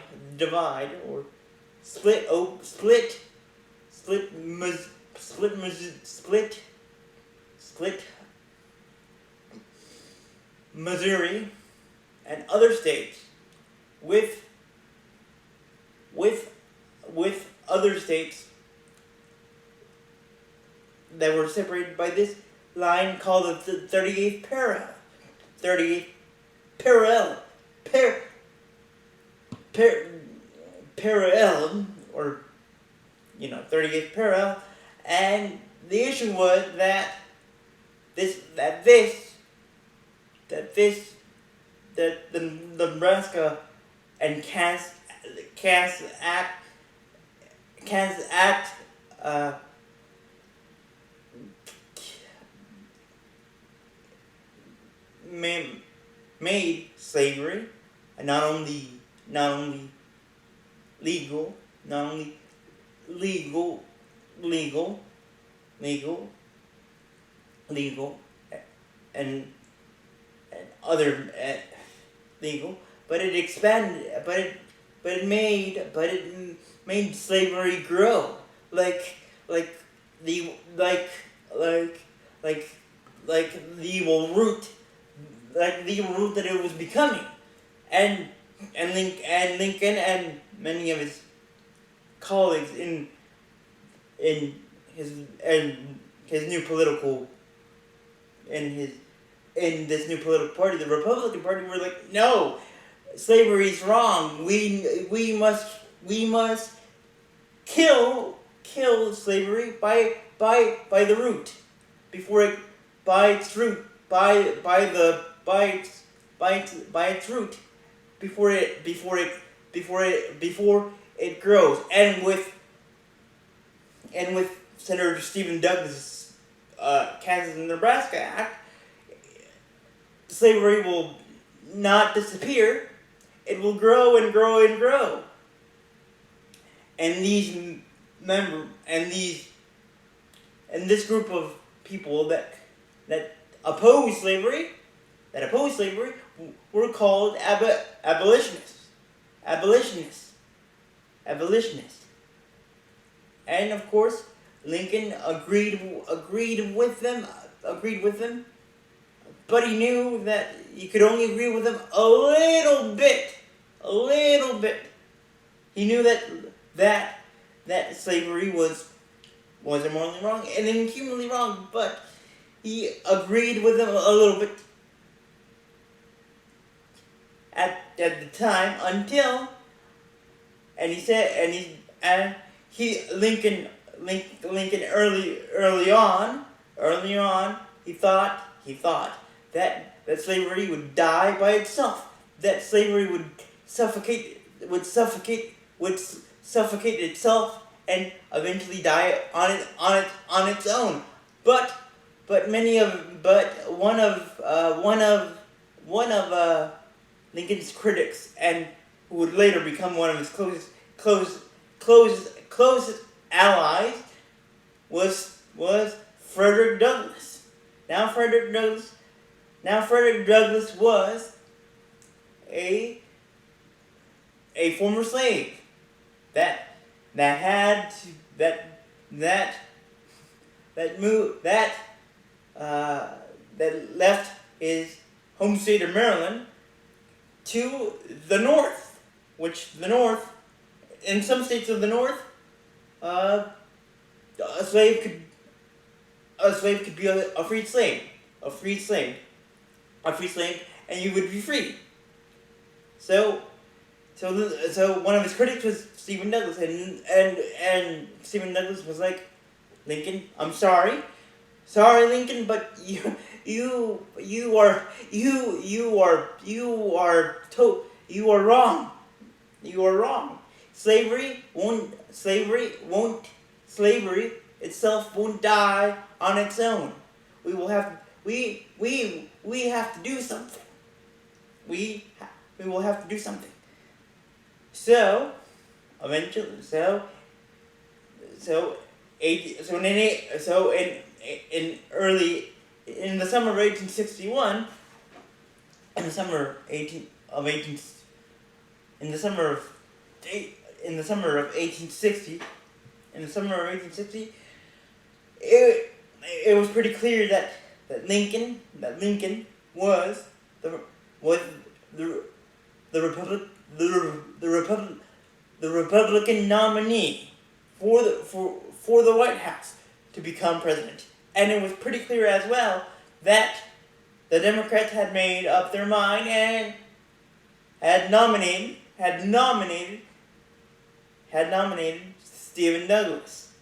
or split Missouri and other states with other states that were separated by this line called the 38th parallel. 38th parallel, or 38th parallel, and the issue was that the Nebraska and Kansas Act made slavery not only legal and other legal, but it expanded, but it made slavery grow, like the evil root, that it was becoming, and Lincoln and many of his colleagues in his new political, in in this new political party, the Republican Party, were like, no, slavery's wrong. We must kill slavery by the root, before it by its root by its root, before it grows. And with Senator Stephen Douglas' Kansas and Nebraska Act, slavery will not disappear. It will grow and grow and grow. And this group of people that oppose slavery were called abolitionists. And of course, Lincoln agreed with them, but he knew that he could only agree with them a little bit. He knew that slavery was immorally wrong and inhumanly wrong, but he agreed with them a little bit at the time, until, and he said, Lincoln early on, he thought that slavery would die by itself, that slavery would suffocate itself and eventually die on its own. But one of Lincoln's critics, and who would later become one of his closest allies, was Frederick Douglass. Now Frederick Douglass was a former slave that left his home state of Maryland to the North, in some states of the North, a slave could be a freed slave, and you would be free. So one of his critics was Stephen Douglas, and Stephen Douglas was like, Lincoln, I'm sorry, Lincoln, but you are wrong. Slavery itself won't die on its own. We have to do something. We will have to do something. So eventually, in the summer of 1861, in the summer of 1860, it was pretty clear that Lincoln was the Republican nominee for the White House to become president. And it was pretty clear as well that the Democrats had made up their mind and had nominated Stephen Douglas.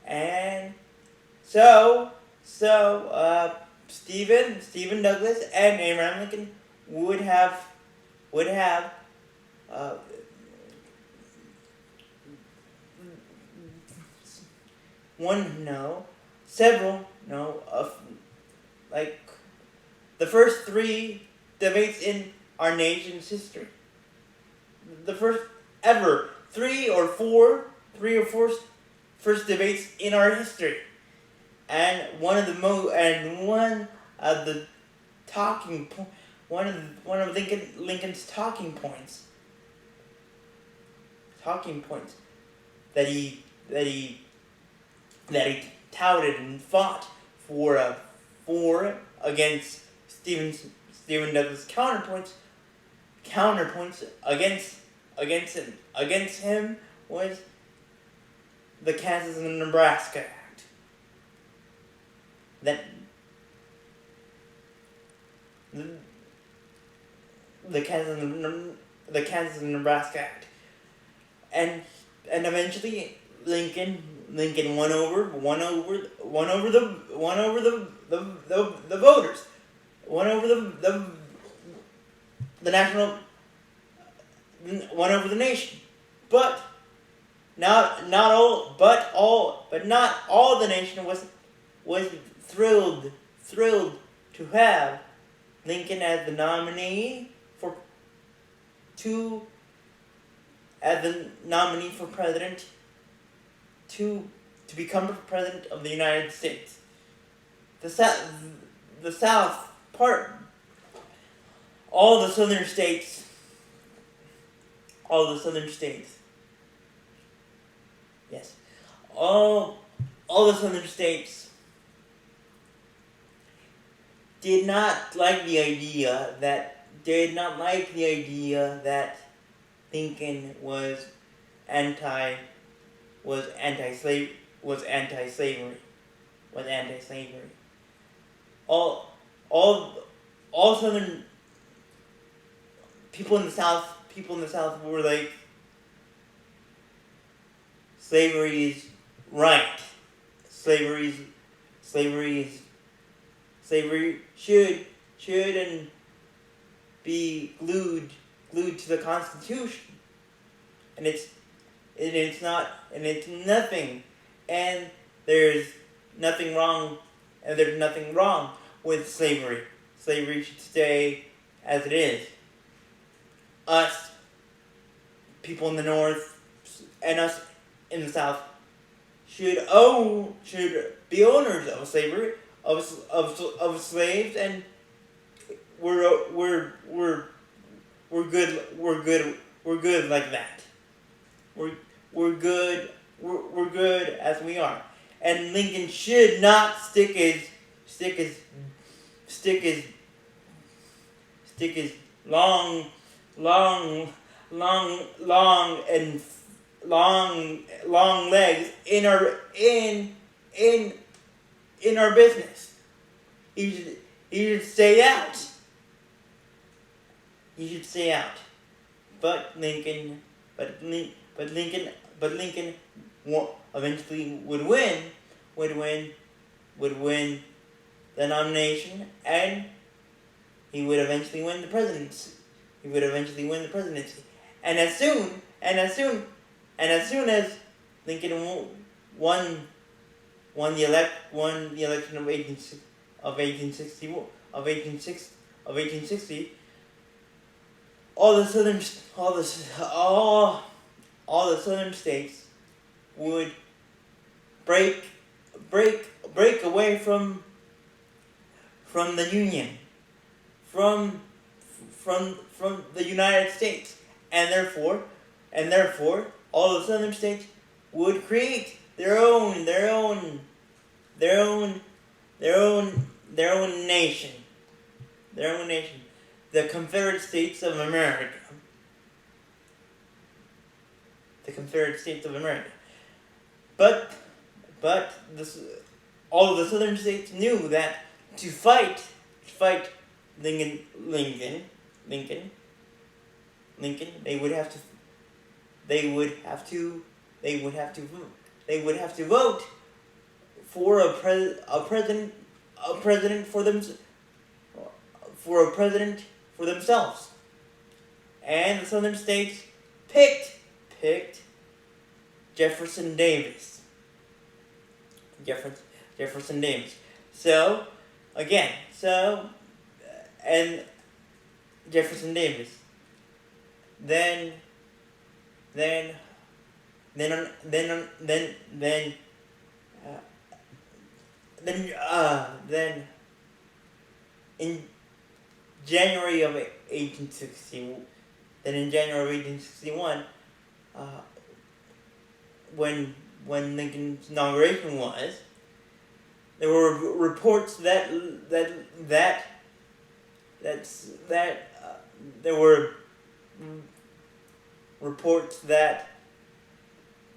And so Stephen Douglas and Abraham Lincoln would have the first three debates in our nation's history. The first ever three or four first debates in our history. And one of Lincoln's talking points that he touted and fought for against Stephen Douglas' counterpoints against him was the Kansas and Nebraska Act. the, the Kansas and Nebraska Act, and eventually Lincoln won over the voters, won over the national, won over the nation, but not all the nation was thrilled to have Lincoln as the nominee for president to become president of the United States. The South part, all the southern states, yes, all the southern states did not like the idea that Lincoln was anti-slavery. All southern people in the South were like, slavery is right. Slavery should be glued to the Constitution, and it's nothing, and there's nothing wrong with slavery. Slavery should stay as it is. Us, people in the North, and us in the South, should be owners of slavery, of slaves, and we're good like that. We're good as we are. And Lincoln should not stick his long legs in our business. He should stay out. But Lincoln eventually would win the nomination, and he would eventually win the presidency. And as soon as Lincoln won the election of 1860, all the southern states would break away from the Union, from the United States, and therefore all the southern states would create their own nation, the Confederate States of America. But all of the southern states knew that to fight Lincoln, they would have to vote for a president for themselves. And the southern states picked Jefferson Davis. And Jefferson Davis. Then in January of 1861, when Lincoln's inauguration was, there were reports that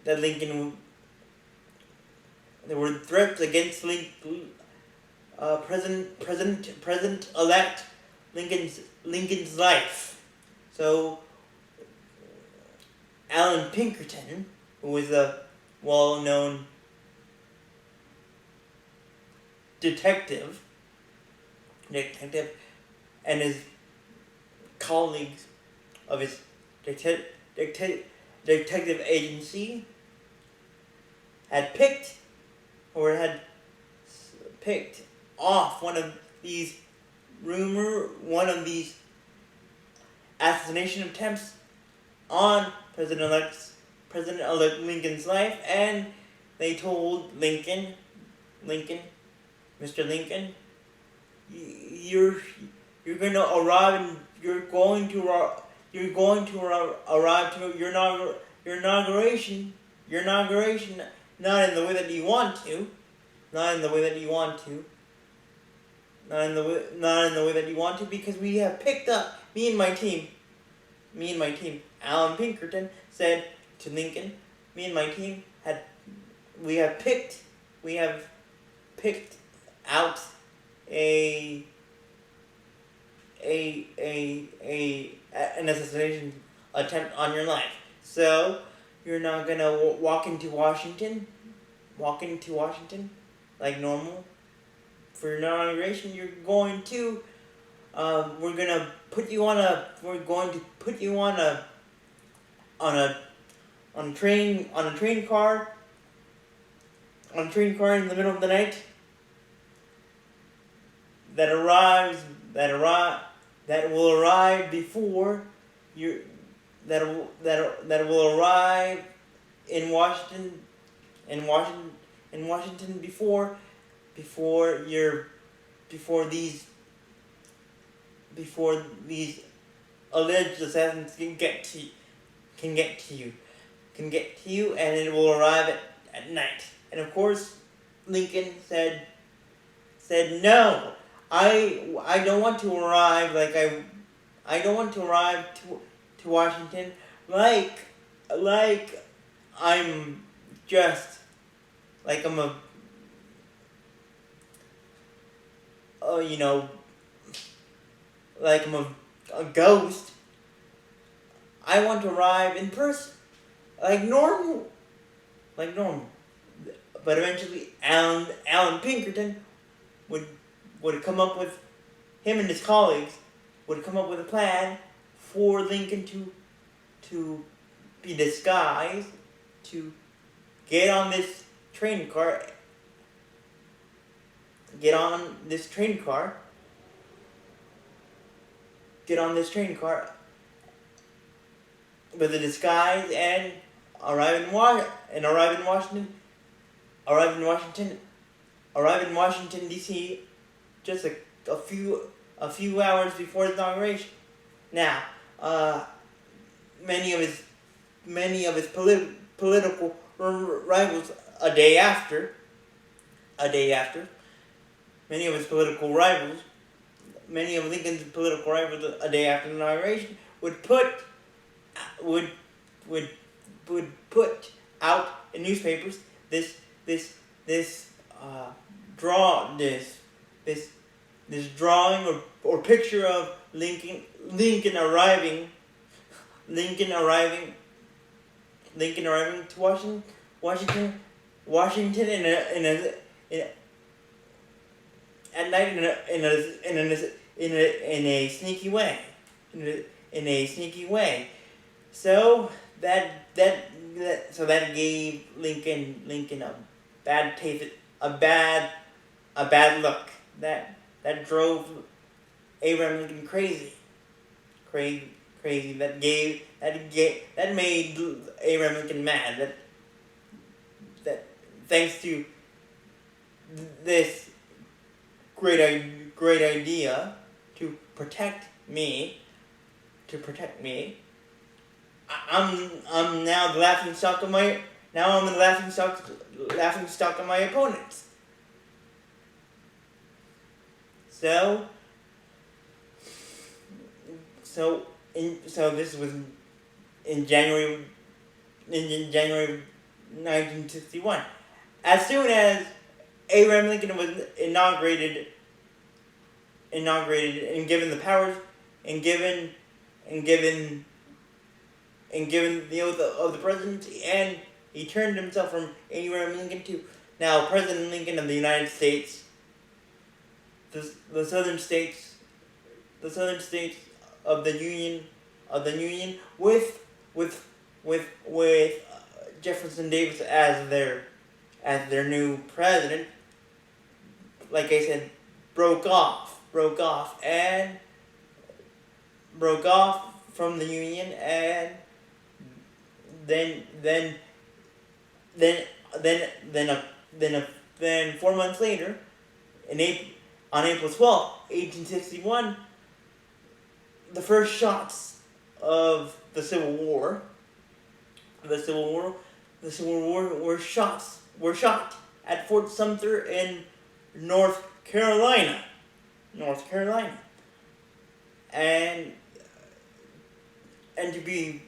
Lincoln, there were threats against President-elect Lincoln's life. So Alan Pinkerton, who was a well-known detective, and his colleagues of his detective agency had picked off one of these assassination attempts on President-elect Lincoln's life, and they told Lincoln, Mr. Lincoln, you're going to arrive and you're going to arrive to your inauguration, not in the way that you want to, because we have picked up, me and my team, Alan Pinkerton said to Lincoln, we have picked out an assassination attempt on your life. So you're not gonna walk into Washington like normal for your inauguration. You're going to we're going to put you on a train car in the middle of the night that will arrive before you that will arrive in Washington before these alleged assassins can get to you, and it will arrive at night. And of course, Lincoln said no. I don't want to arrive I don't want to arrive to Washington like I'm just like I'm a like I'm a ghost. I want to arrive in person, like normal. But eventually, Alan Pinkerton would come up with, him and his colleagues would come up with a plan for Lincoln to be disguised, to get on this train car with a disguise and arrive in Washington D.C. just a few hours before his inauguration. Now, many of his political rivals a day after. Many of Lincoln's political rivals a day after the inauguration would put out in newspapers this drawing or picture of Lincoln arriving to Washington at night in a sneaky way. So that gave Lincoln a bad taste, a bad look. That drove Abraham Lincoln crazy. That made Abraham Lincoln mad. That thanks to this great idea to protect me. I'm now the laughing stock of my opponents. So this was in January 1961. As soon as Abraham Lincoln was inaugurated inaugurated and given the powers and given and given and given the oath of the presidency, and he turned himself from Abraham Lincoln to now President Lincoln of the United States. The southern states of the Union with Jefferson Davis as their new president. Like I said, broke off from the Union, and then 4 months later, on April 12th, 1861, the first shots of the Civil War were shot at Fort Sumter in North Carolina. And to be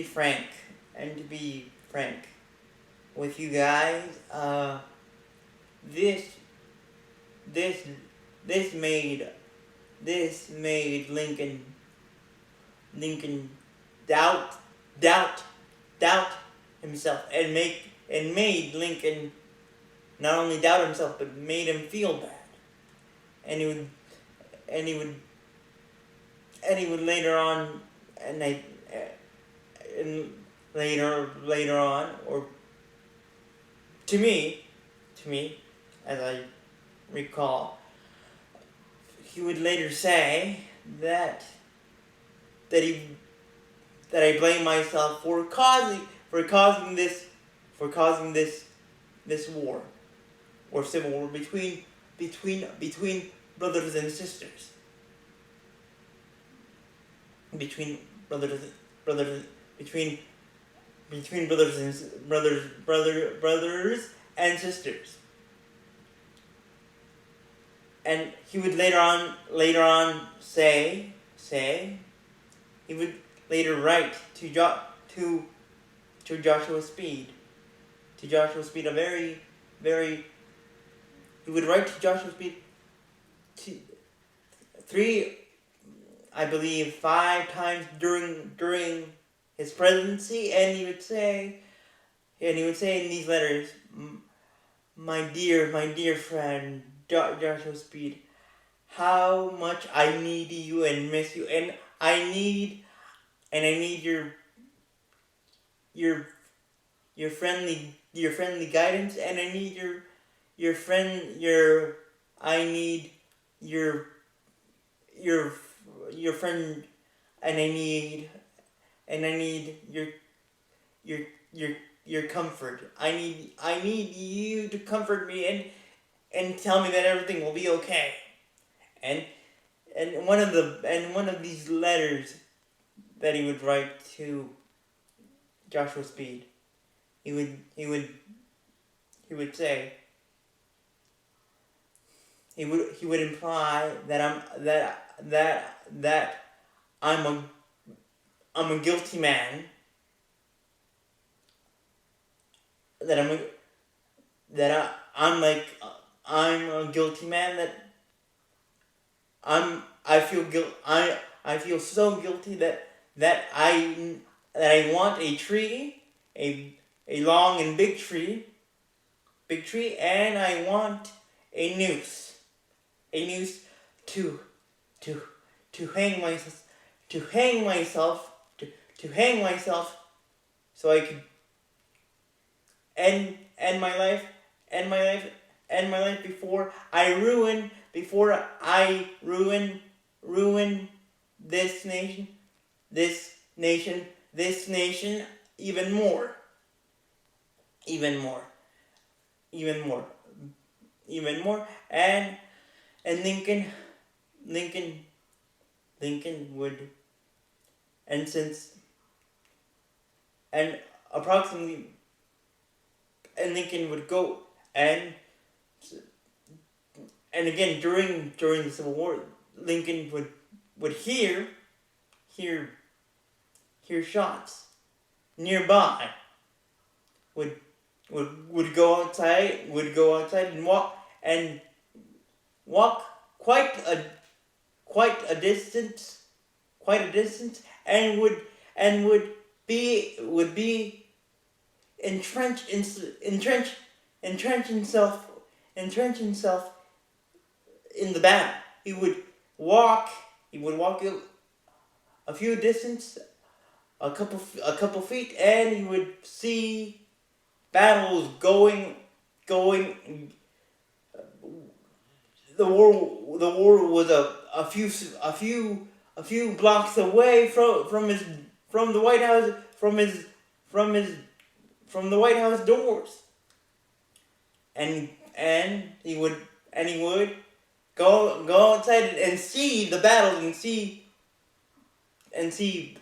frank with you guys, this made Lincoln doubt himself, and made Lincoln not only doubt himself but made him feel bad, and he would later on, later on, or to me, as I recall, he would later say that I blame myself for causing this war, or civil war between brothers and sisters, between brothers and sisters. And he would later on say he would later write to Joshua Speed, a very he would write to Joshua Speed 5 times during his presidency, and he would say in these letters, my dear friend Joshua Speed, how much I need you and miss you, and I need your friendly guidance, and I need your friend your friend, and I need your comfort. I need you to comfort me and tell me that everything will be okay. And one of these letters that he would write to Joshua Speed, he would say, he would imply that I'm a guilty man, I'm a guilty man, that I feel so guilty that I want a tree, a long and big tree, and I want a noose to hang myself, so I could end my life before I ruin this nation even more, and Lincoln would, and Lincoln would go, and again during the Civil War, Lincoln would hear shots nearby, would go outside and walk quite a quite a distance, and would be entrenched in, entrench himself entrench himself in the battle. He would walk a few distance, a couple feet, and he would see battles going. The war was a few blocks away from the White House from the White House doors, and he would go outside and see the battles and see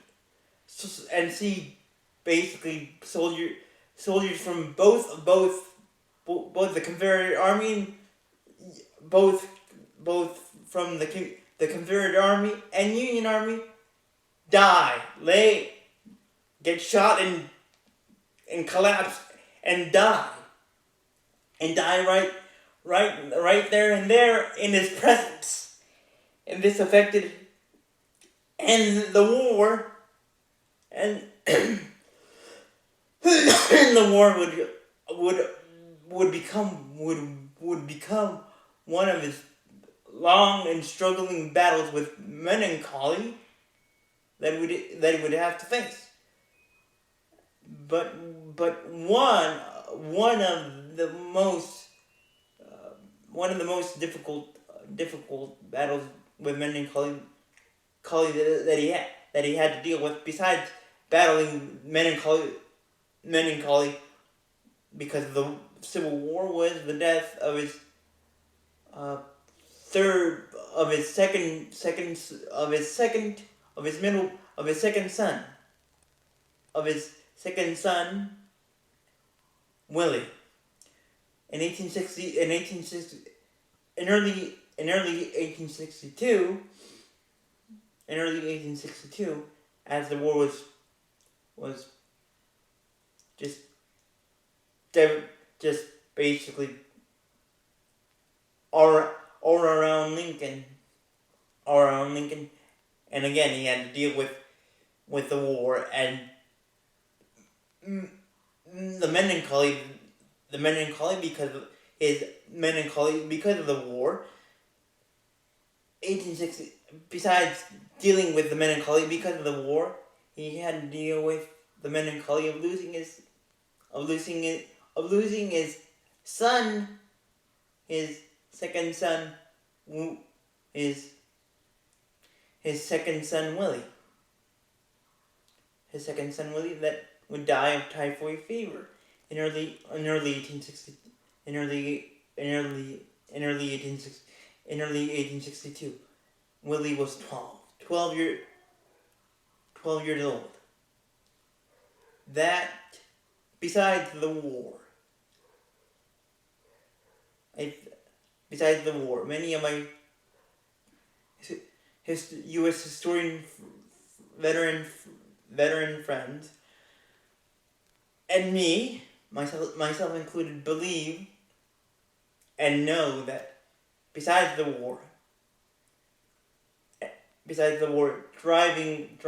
basically soldiers from both the Confederate Army and both from the Confederate Army and Union Army get shot and collapse and die right there and there in his presence. And this affected the war, and and the war would become one of his long and struggling battles with melancholy that he would have to face. But one of the most difficult battles with melancholy that he had to deal with, besides battling melancholy because of the Civil War, was the death of his second son, Willie. In early 1862, as the war was just basically all around Lincoln, and again he had to deal with the war and the melancholy because of the war. 1860. Besides dealing with the melancholy because of the war, he had to deal with the melancholy of losing his son, his second son, his second son Willie. His second son Willie that would die of typhoid fever in early 1862. Willie was 12 years old. That, besides the war, many of my U.S. historian veteran friends and me, myself included, believe and know that besides the war, driving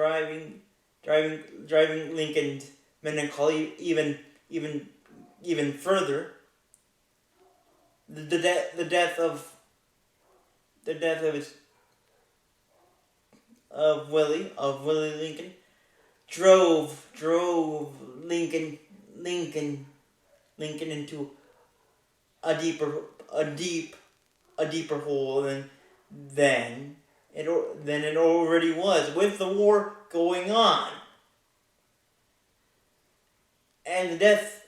Lincoln's melancholy even further, the death of Willie Lincoln drove Lincoln into a deeper hole than it already was, with the war going on, and the death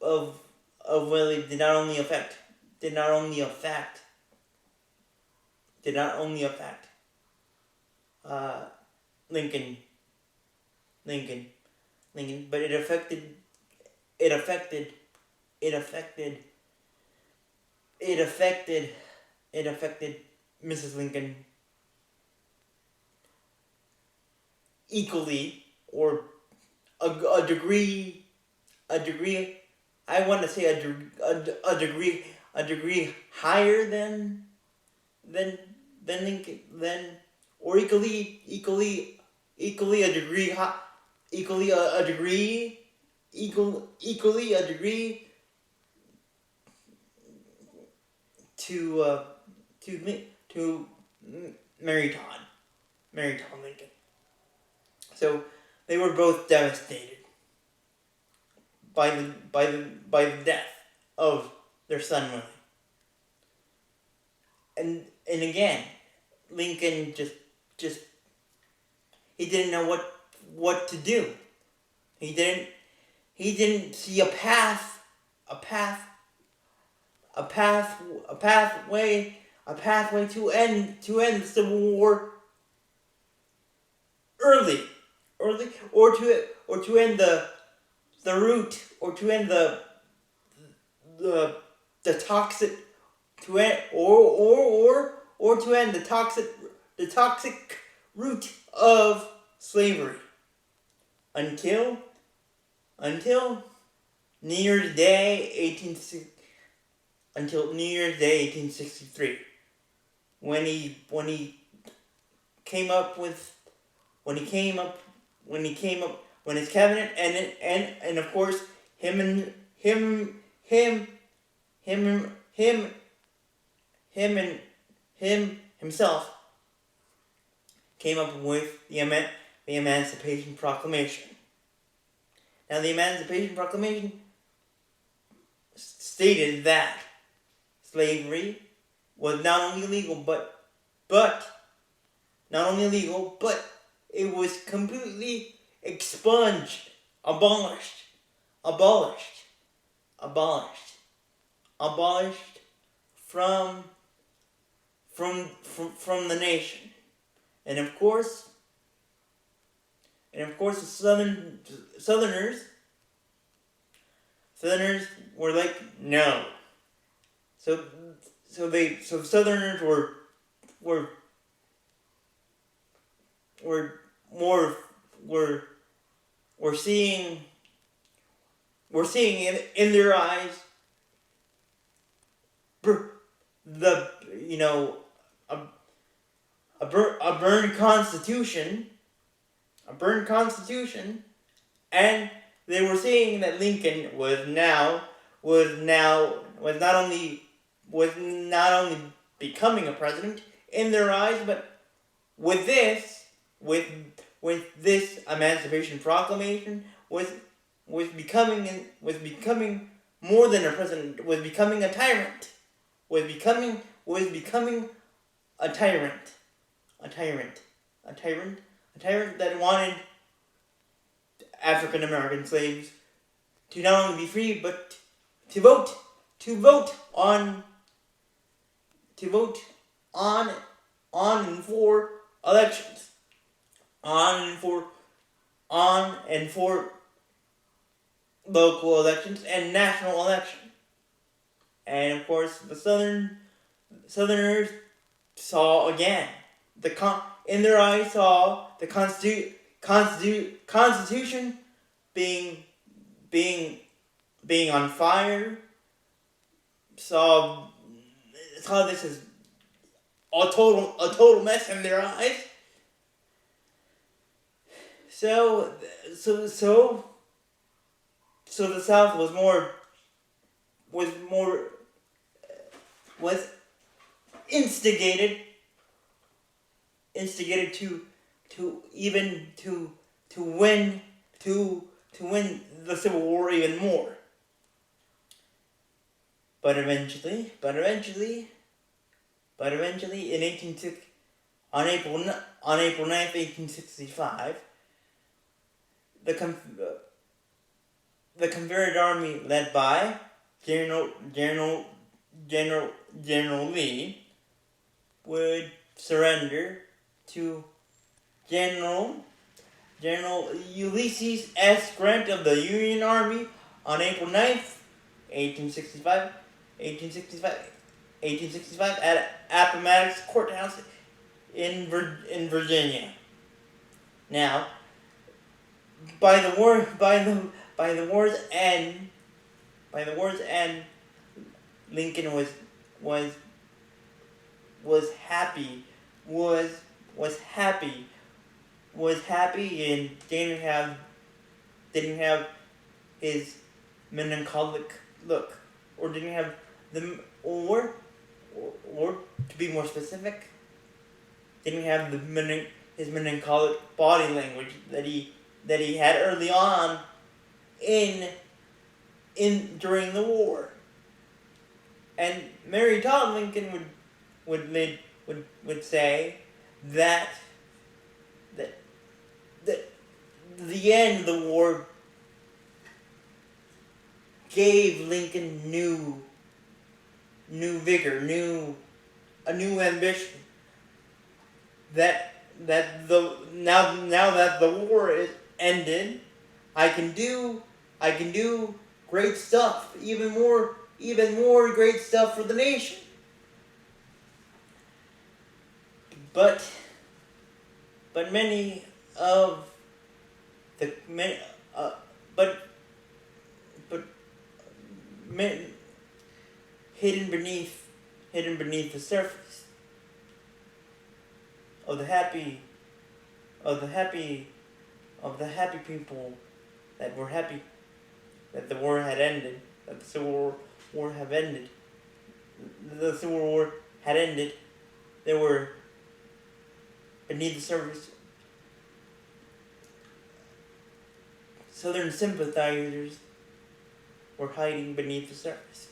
of Willie did not only affect Lincoln, but it affected Mrs. Lincoln equally, or a degree. I want to say a degree higher than then Lincoln or equally a degree equally a degree to to Mary Todd Lincoln. So they were both devastated by the death of their son Willie. And again, Lincoln just he didn't know what to do. He didn't see a pathway to end the Civil War early, or to end the root, or to end the toxic, to end or to end the toxic root of slavery until New Year's Day 1863, when he came up with when his cabinet and of course himself came up with the Emancipation Proclamation. Now, the Emancipation Proclamation stated that slavery was not only illegal, but it was completely expunged, abolished from the nation. And of course the Southerners were like, no. So Southerners were seeing in their eyes a burned constitution, and they were seeing that Lincoln was not only becoming a president in their eyes, but with this Emancipation Proclamation was becoming more than a president, was becoming a tyrant, was becoming a tyrant that wanted African American slaves to not only be free, but to vote on and for elections, on and for local elections and national elections. And of course, the Southerners saw again in their eyes saw the Constitution being on fire. Saw this as a total mess in their eyes. So the South was instigated to win the Civil War even more. But eventually, on April 9th, 1865, the Confederate Army, led by General Lee, would surrender to General Ulysses S. Grant of the Union Army on April 9th, 1865 at Appomattox Courthouse in Virginia. Now, by the war's end, Lincoln was happy, was happy, was happy, and didn't have his melancholic look, or didn't have the or to be more specific, didn't have his melancholic body language that he had early on in during the war. And Mary Todd Lincoln would say that the end of the war gave Lincoln new vigor, a new ambition. That now that the war is ended, I can do great stuff, even more great stuff for the nation. But many of the hidden beneath the surface of the happy people that were happy that the war had ended, that the Civil War had ended. The Civil War had ended. There were beneath the surface Southern sympathizers were hiding beneath the surface.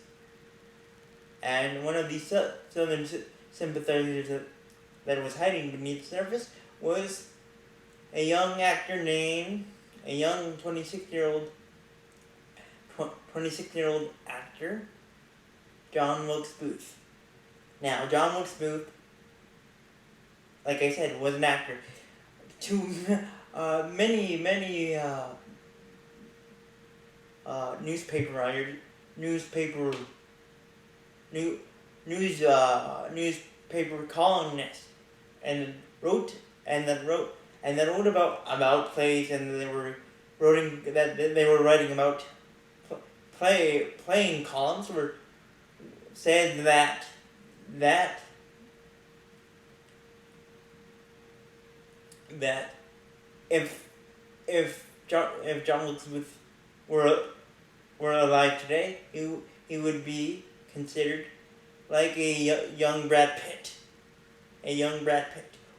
And one of these Southern sympathizers that was hiding beneath the surface was a young 26-year-old actor, John Wilkes Booth. Now, John Wilkes Booth, like I said, was an actor. To many newspaper writers, newspaper columnists, and wrote about plays, and they were writing about playing columns, were said that if John Wilkes Booth were alive today, he would be considered like a young Brad Pitt,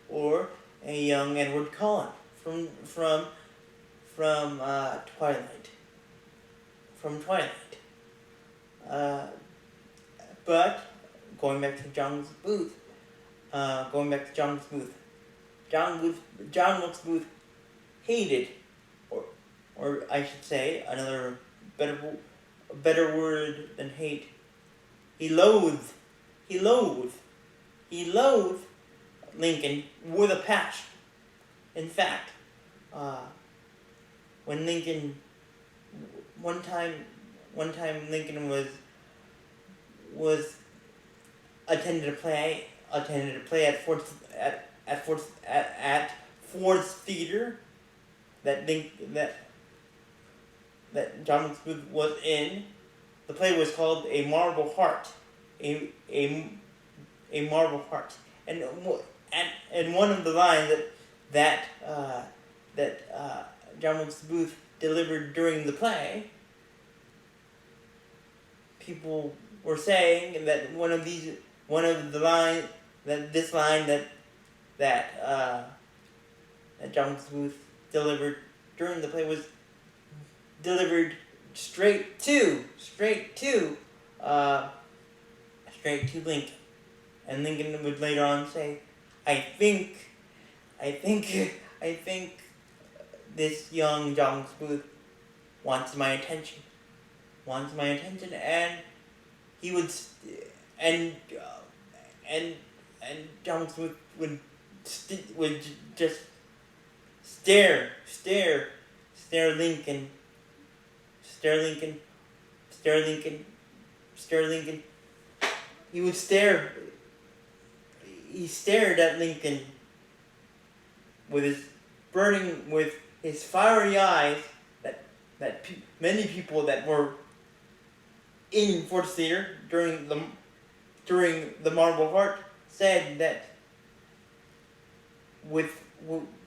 or a young Edward Cullen from Twilight. But going back to John Wilkes Booth, John Wilkes Booth hated, or I should say, another better word than hate. He loathed Lincoln with a passion. In fact, when Lincoln one time Lincoln was attended a play at Ford's Theater that John Wilkes Booth was in. The play was called A Marble Heart, a Marble Heart, and one of the lines that John Wilkes Booth delivered during the play, people were saying that this line that John Wilkes Booth delivered during the play was delivered straight to Lincoln, and Lincoln would later on say, I think this young John Wilkes Booth wants my attention, and he would, and John Wilkes Booth would just stare Lincoln. He stared at Lincoln with his fiery eyes that many people that were in Ford's Theater during the Marble Heart said that with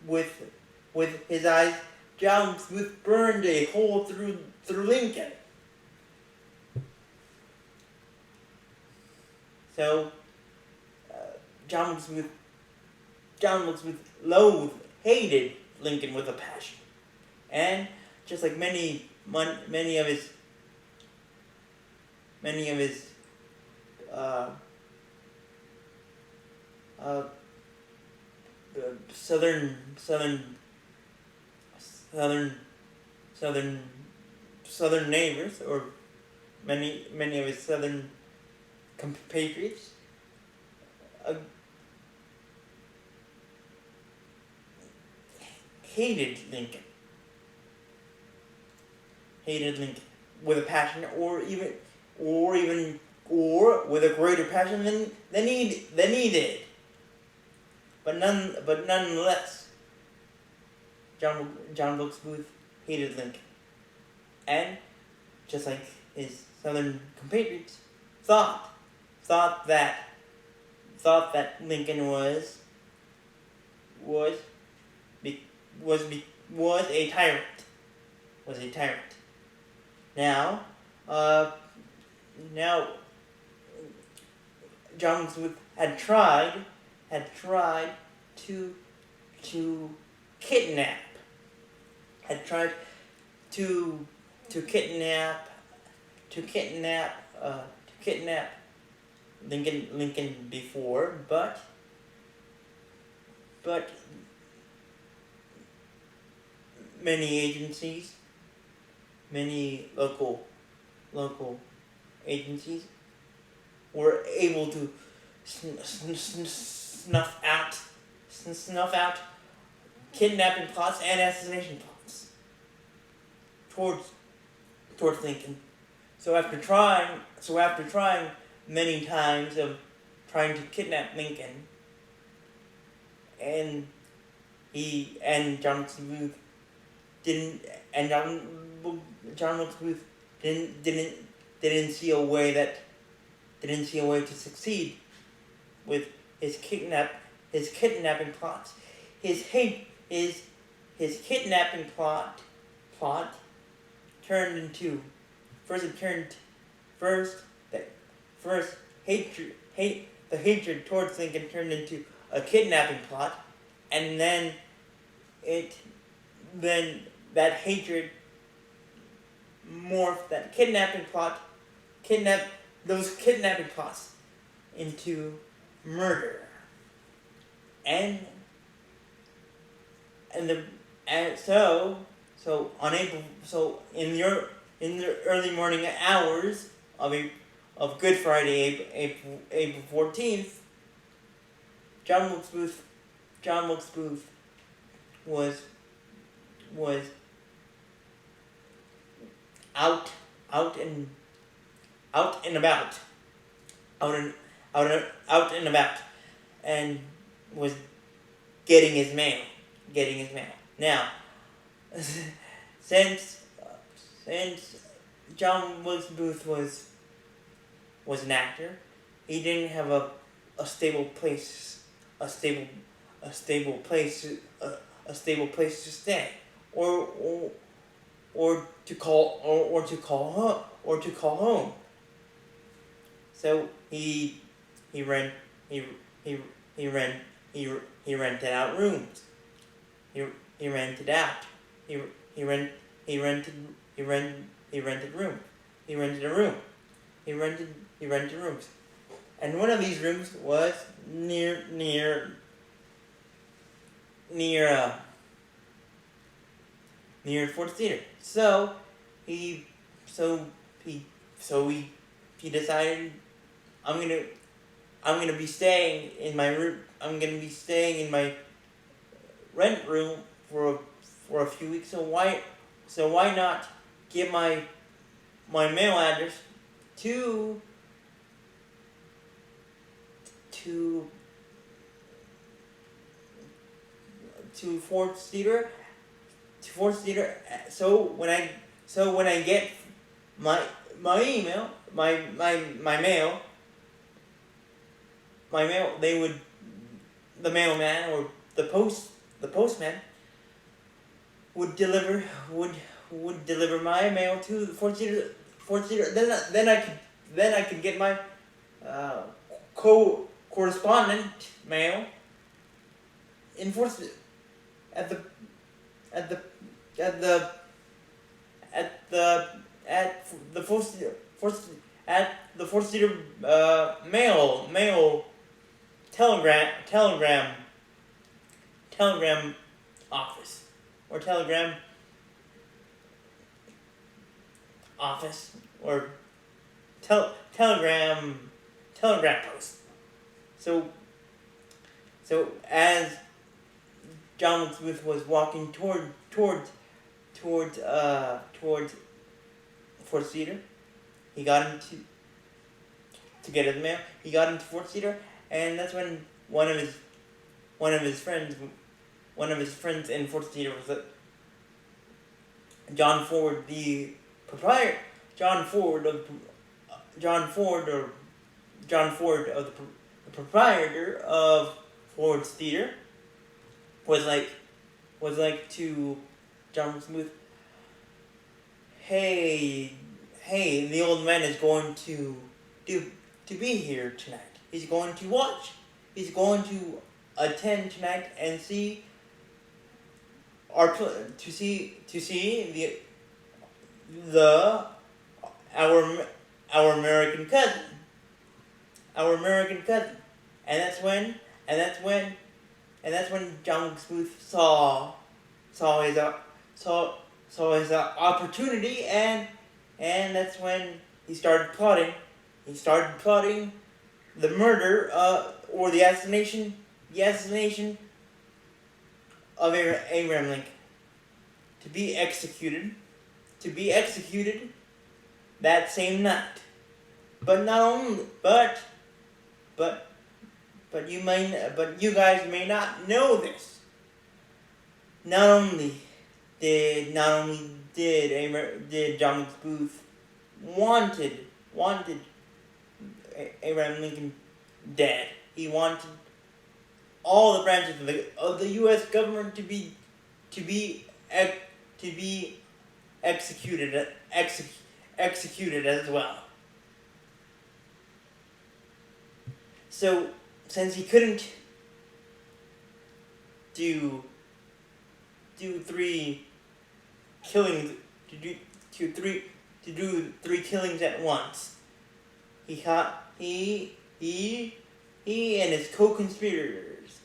with with his eyes, John Booth burned a hole through Lincoln. So John Booth hated Lincoln with a passion, and just like many of his uh, uh, southern neighbors, or many of his southern compatriots, hated Lincoln with a passion, or with a greater passion than he did. But nonetheless, John Wilkes Booth hated Lincoln, and just like his southern compatriots, thought that Lincoln was a tyrant. Now, John Wilkes Booth had tried to kidnap Lincoln before, but many local agencies were able to snuff out kidnapping plots and assassination plots towards Lincoln. So after trying many times of trying to kidnap Lincoln, and John Wilkes Booth didn't see a way to succeed with his kidnapping plots. His kidnapping plot turned into the hatred towards Lincoln turned into a kidnapping plot, and then that hatred morphed those kidnapping plots into murder, in the early morning hours of Good Friday, April 14th, John Wilkes Booth was out and about, and was getting his mail. Now, since John Wilkes Booth was an actor, he didn't have a stable place to stay, or to call home. So he rented out rooms. He rented rooms, and one of these rooms was near Ford's Theater. So he decided, I'm gonna be staying in my room. I'm gonna be staying in my rent room for a few weeks. So why not give my mail address to Ford's Theater. So when I get my email, my mail, my mail. The mailman or the postman would deliver my mail to the fourth seater. Then I could get my correspondent mail in fourth at the at the at the at the at the fourth seater mail telegram office or or telegram post. So as John Booth was walking towards fourth seater, he got into to get his mail. He got into fourth seater, and that's when one of his friends in fourth seater was John Ford, the proprietor. John Ford of the proprietor of Ford's Theater was like to John Booth, hey, the old man is going to be here tonight. He's going to watch. He's going to attend tonight and see our our American cousin. And that's when John Booth saw his opportunity, and that's when he started plotting. He started plotting the murder or the assassination of Abraham Lincoln to be executed that same night. But not only but you guys may not know this. Not only did John Booth wanted Abraham Lincoln dead. He wanted all the branches of the U.S. government to be executed as well. So since he couldn't do three killings three killings at once, he and his co-conspirators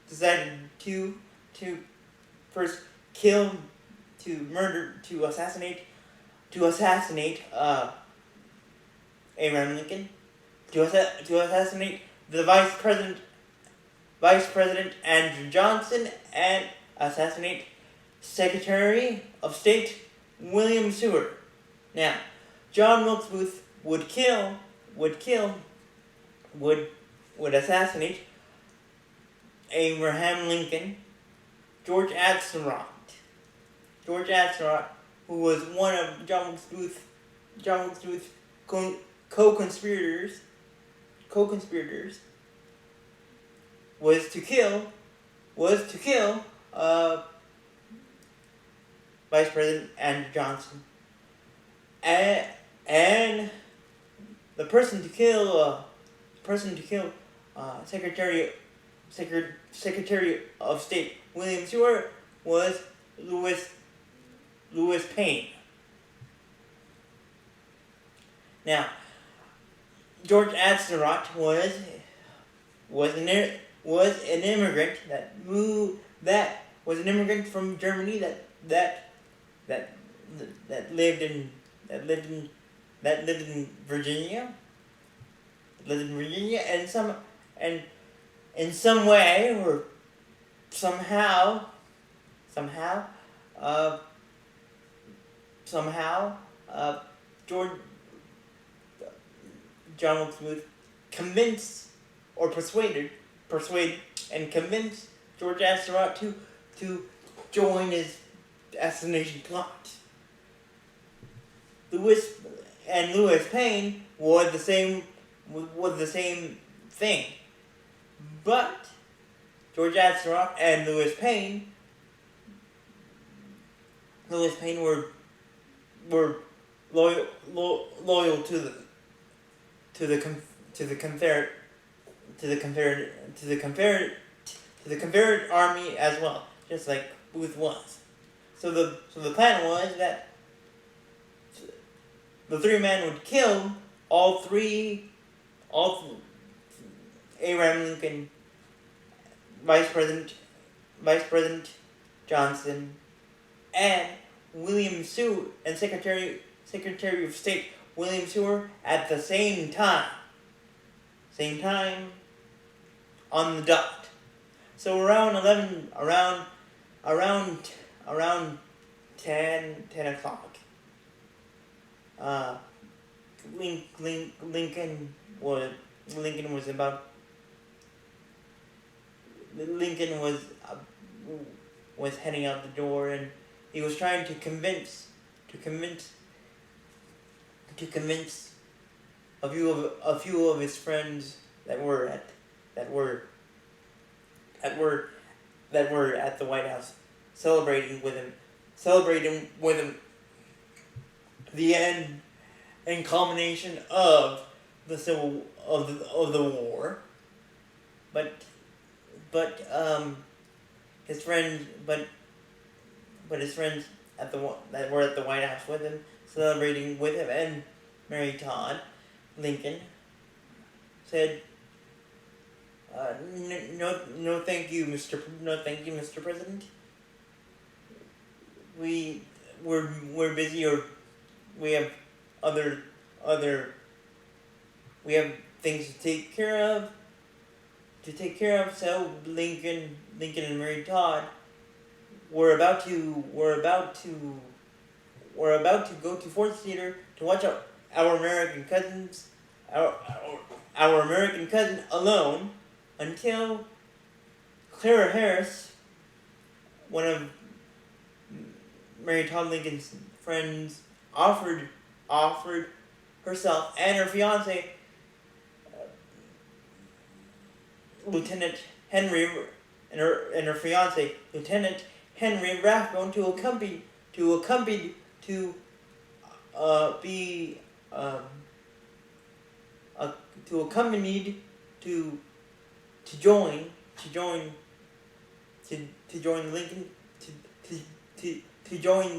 decided to first assassinate Abraham Lincoln, to assassinate the Vice President Andrew Johnson, and assassinate Secretary of State William Seward. Now, John Wilkes Booth would assassinate Abraham Lincoln, George Atzerodt, who was one of John Wilkes Booth's co-conspirators, was to kill Vice President Andrew Johnson, and the person to kill Secretary of State William Seward was Louis Payne. Now, George Atzerodt was an immigrant from Germany that lived in Virginia. And in some way or somehow John Wilkes Booth persuaded and convinced George Atzerodt to join his assassination plot. and Lewis Payne was the same thing. But George Astaroth and Lewis Payne were loyal to the Confederate army as well, just like Booth was. So the plan was that the three men would kill all Abraham Lincoln, Vice President Johnson, and William Seward, and Secretary of State William Seward at the same time on the dot. So around 10 o'clock, Lincoln was heading out the door, and he was trying to convince a few of his friends that were at the White House celebrating with him the end and culmination of the the war. But his friends that were at the White House with him, celebrating with him, and Mary Todd Lincoln said, "No, thank you, Mr. President. We're busy, or we have we have things to take care of. So Lincoln and Mary Todd were about to go to Ford's Theater to watch our American cousins, our American cousin alone, until Clara Harris, one of Mary Todd Lincoln's friends, offered herself and her fiance, Lieutenant Henry, and her fiance, Lieutenant Henry Rathbone, to accompany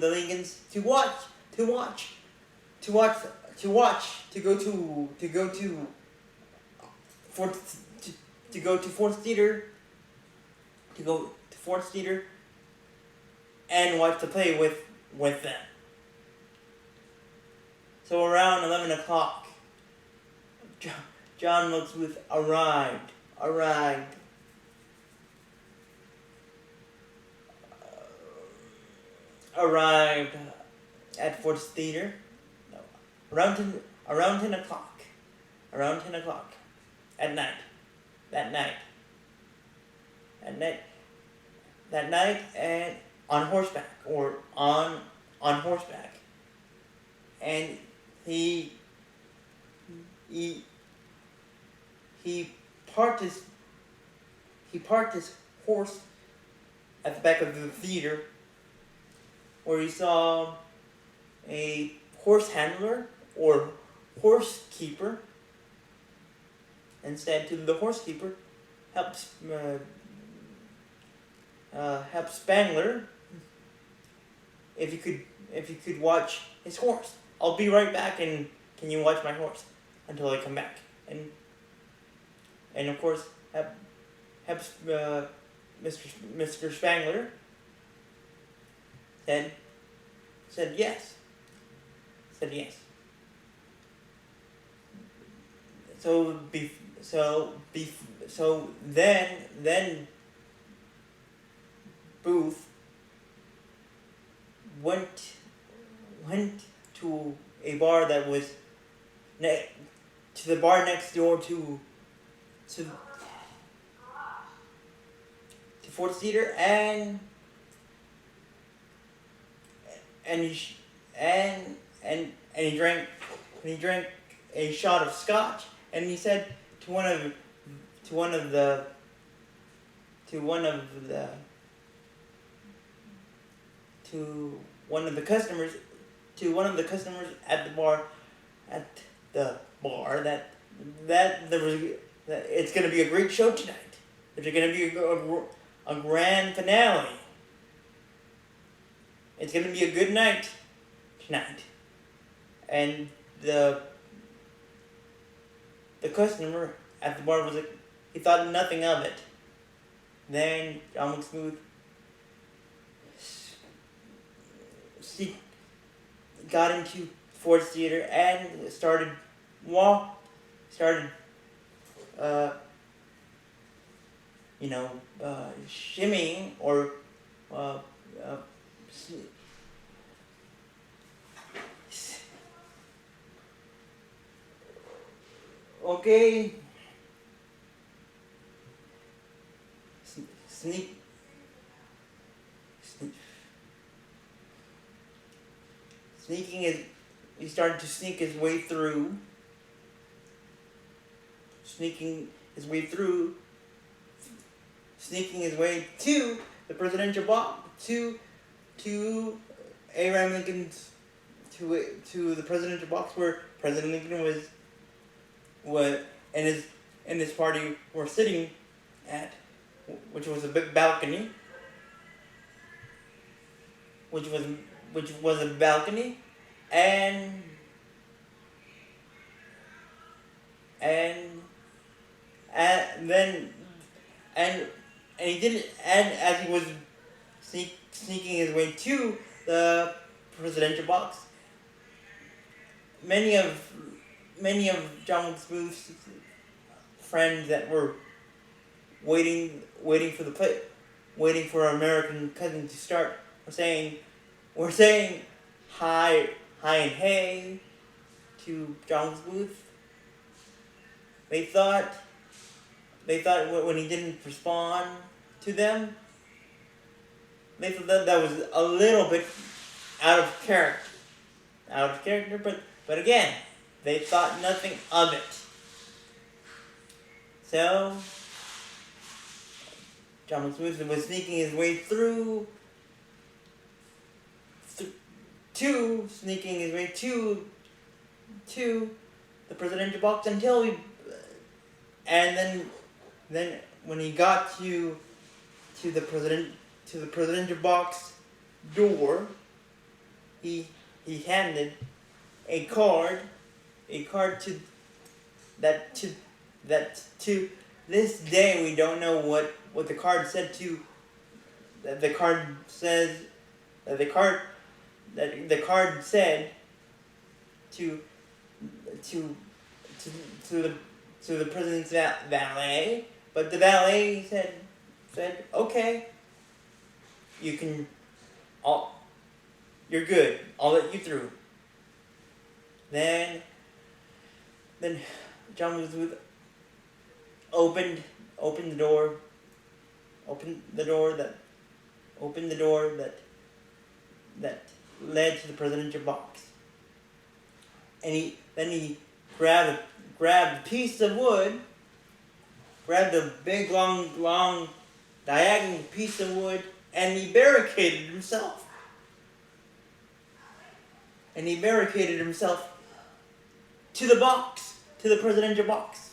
the Lincolns to go to Ford's Theater and watch the play with them. So around 11 o'clock, John Wilkes Booth arrived at Ford's Theater. No, around 10 o'clock at night. That night, and on horseback, and he parked his horse at the back of the theater, where he saw a horse handler or horse keeper, and said to the horse keeper, help Spangler, if you could watch his horse. I'll be right back, and can you watch my horse until I come back? And of course, Mr. Spangler said yes. So then Booth went to a bar that was to the bar next door to Ford's Theater, and he drank a shot of scotch, and he said to one of the to one of the to one of the customers at the bar that it's going to be a great show tonight. There's going to be a grand finale. It's going to be a good night tonight. And the customer at the bar was like, he thought nothing of it. Then John McSmooth got into Ford's Theater and started shimmying or okay, he started to sneak his way through to the presidential box, to Abraham Lincoln's to the presidential box where President Lincoln was and his party were sitting at, which was a big balcony, which was a balcony, and he didn't, and as he was sneaking his way to the presidential box, many of John McSmooth's friends that were waiting for our American cousin to start were saying hi and hey to John McSmooth. They thought when he didn't respond to them, they thought that was a little bit out of character, but again, they thought nothing of it. So John McSmooth was sneaking his way through to the presidential box until then when he got to the presidential box door, he handed a card to this day we don't know what the card said to. The card says that the card said to the president's valet, but the valet said okay, you're good, I'll let you through. Then John McSmooth opened the door that led to the presidential box, and he grabbed a piece of wood, grabbed a big long diagonal piece of wood, and he barricaded himself. To the box, to the presidential box.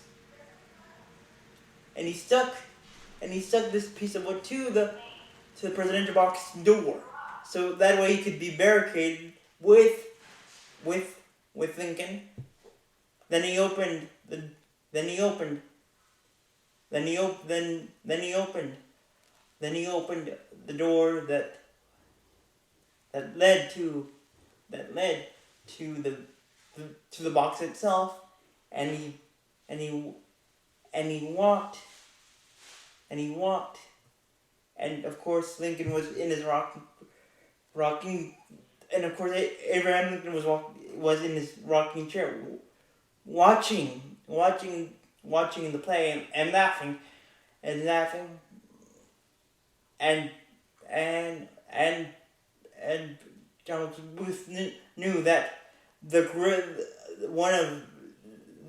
And he stuck this piece of wood to the presidential box door, so that way he could be barricaded with Lincoln. Then he opened the door that led to the box itself, and he walked, and of course Lincoln was in his rocking, and of course Abraham Lincoln was in his rocking chair, watching the play and laughing, and John Booth knew that the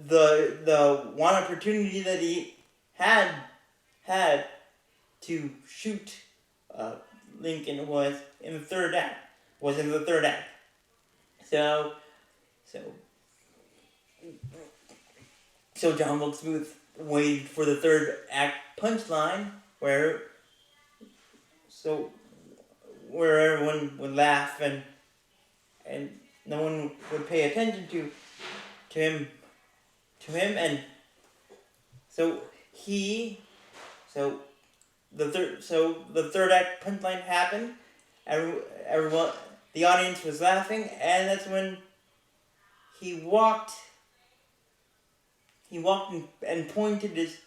the one opportunity that he had to shoot Lincoln was in the third act. So John Wilkes Booth waited for the third act punchline where everyone would laugh and no one would pay attention to him and so the third act punchline happened. Everyone, the audience was laughing, and that's when he walked and pointed his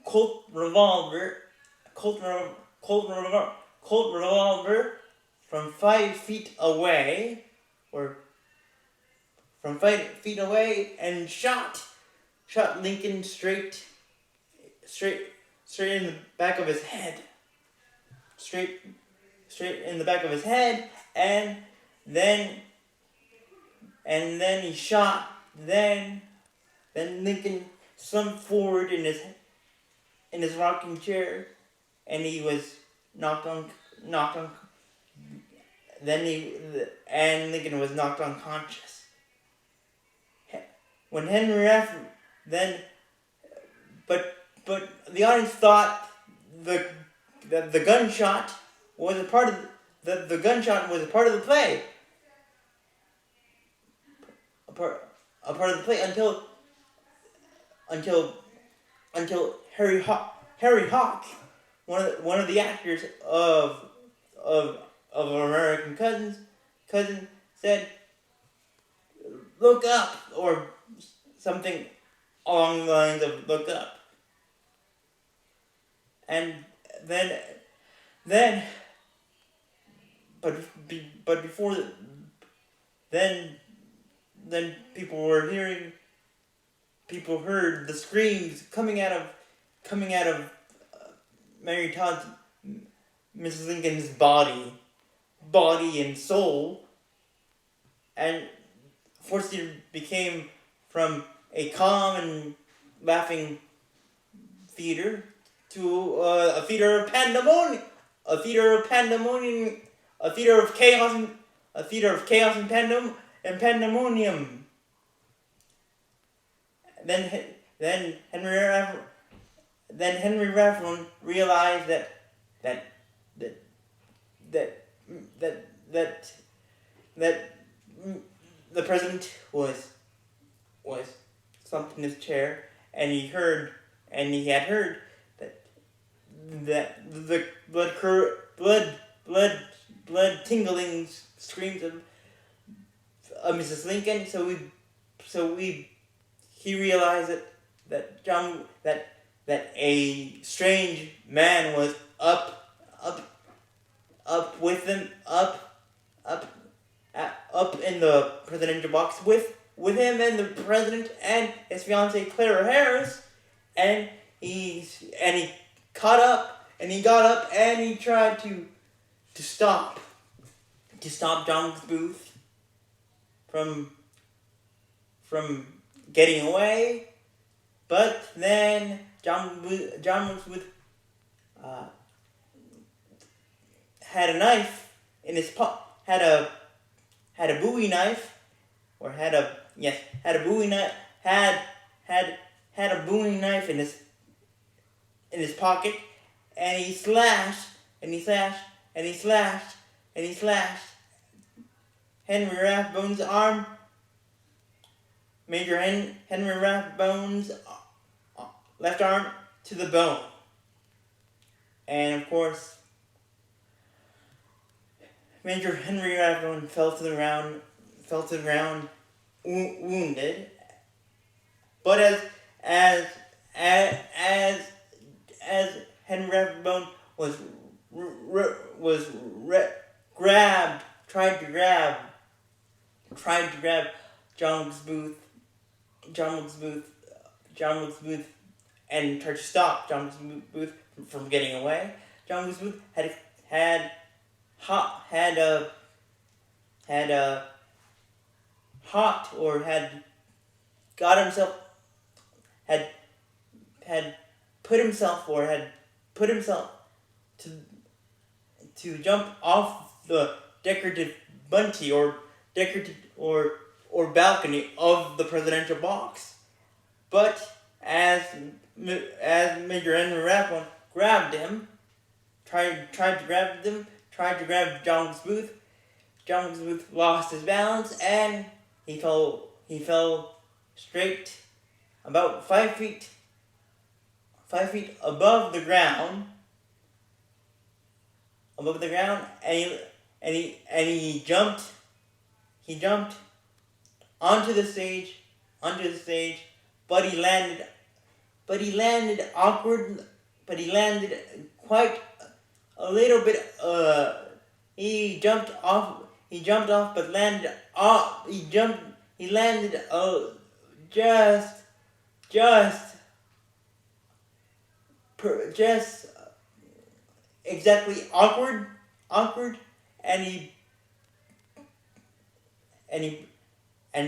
Colt revolver from 5 feet away, and shot Lincoln straight in the back of his head. Straight in the back of his head, and then he shot. Then Lincoln slumped forward in his rocking chair, and he was knocked on. And Lincoln was knocked unconscious. When Henry Raffron but the audience thought the gunshot was a part of the play. A part of the play until Harry Hawk, one of the actors of American Cousin said, "Look up," or something along the lines of "look up." And but before then people heard the screams coming out of Mary Todd's, Mrs. Lincoln's body and soul, and fortunately became from a calm and laughing theater to a theater of pandemonium, a theater of chaos and pandemonium. Then Henry Raffron realized that the president was slumped in his chair, and he had heard that the blood tingling screams of Mrs. Lincoln. He realized that a strange man was up with him, up in the presidential box with him and the president and his fiancée Clara Harris, and he got up and he tried to stop John Booth from getting away, but then John Booth had a knife in his had a Bowie knife, or had a Bowie knife in his pocket, and he slashed Henry Rathbone's arm, Major Henry Rathbone's left arm, to the bone. And of course, Major Henry Rathbone fell to the ground, wounded. But as Henry Rathbone tried to grab John Wilkes Booth, and tried to stop John Wilkes Booth from getting away. John Wilkes Booth hot or had got himself had had put himself to jump off the decorative bunty or decorative or balcony of the presidential box. But as Major Henry Rathbone grabbed him, tried to grab John Booth, John Booth lost his balance and he fell straight about 5 feet above the ground, and he jumped onto the stage, but he landed quite a little bit. He jumped off, but landed off. He landed just exactly awkward, and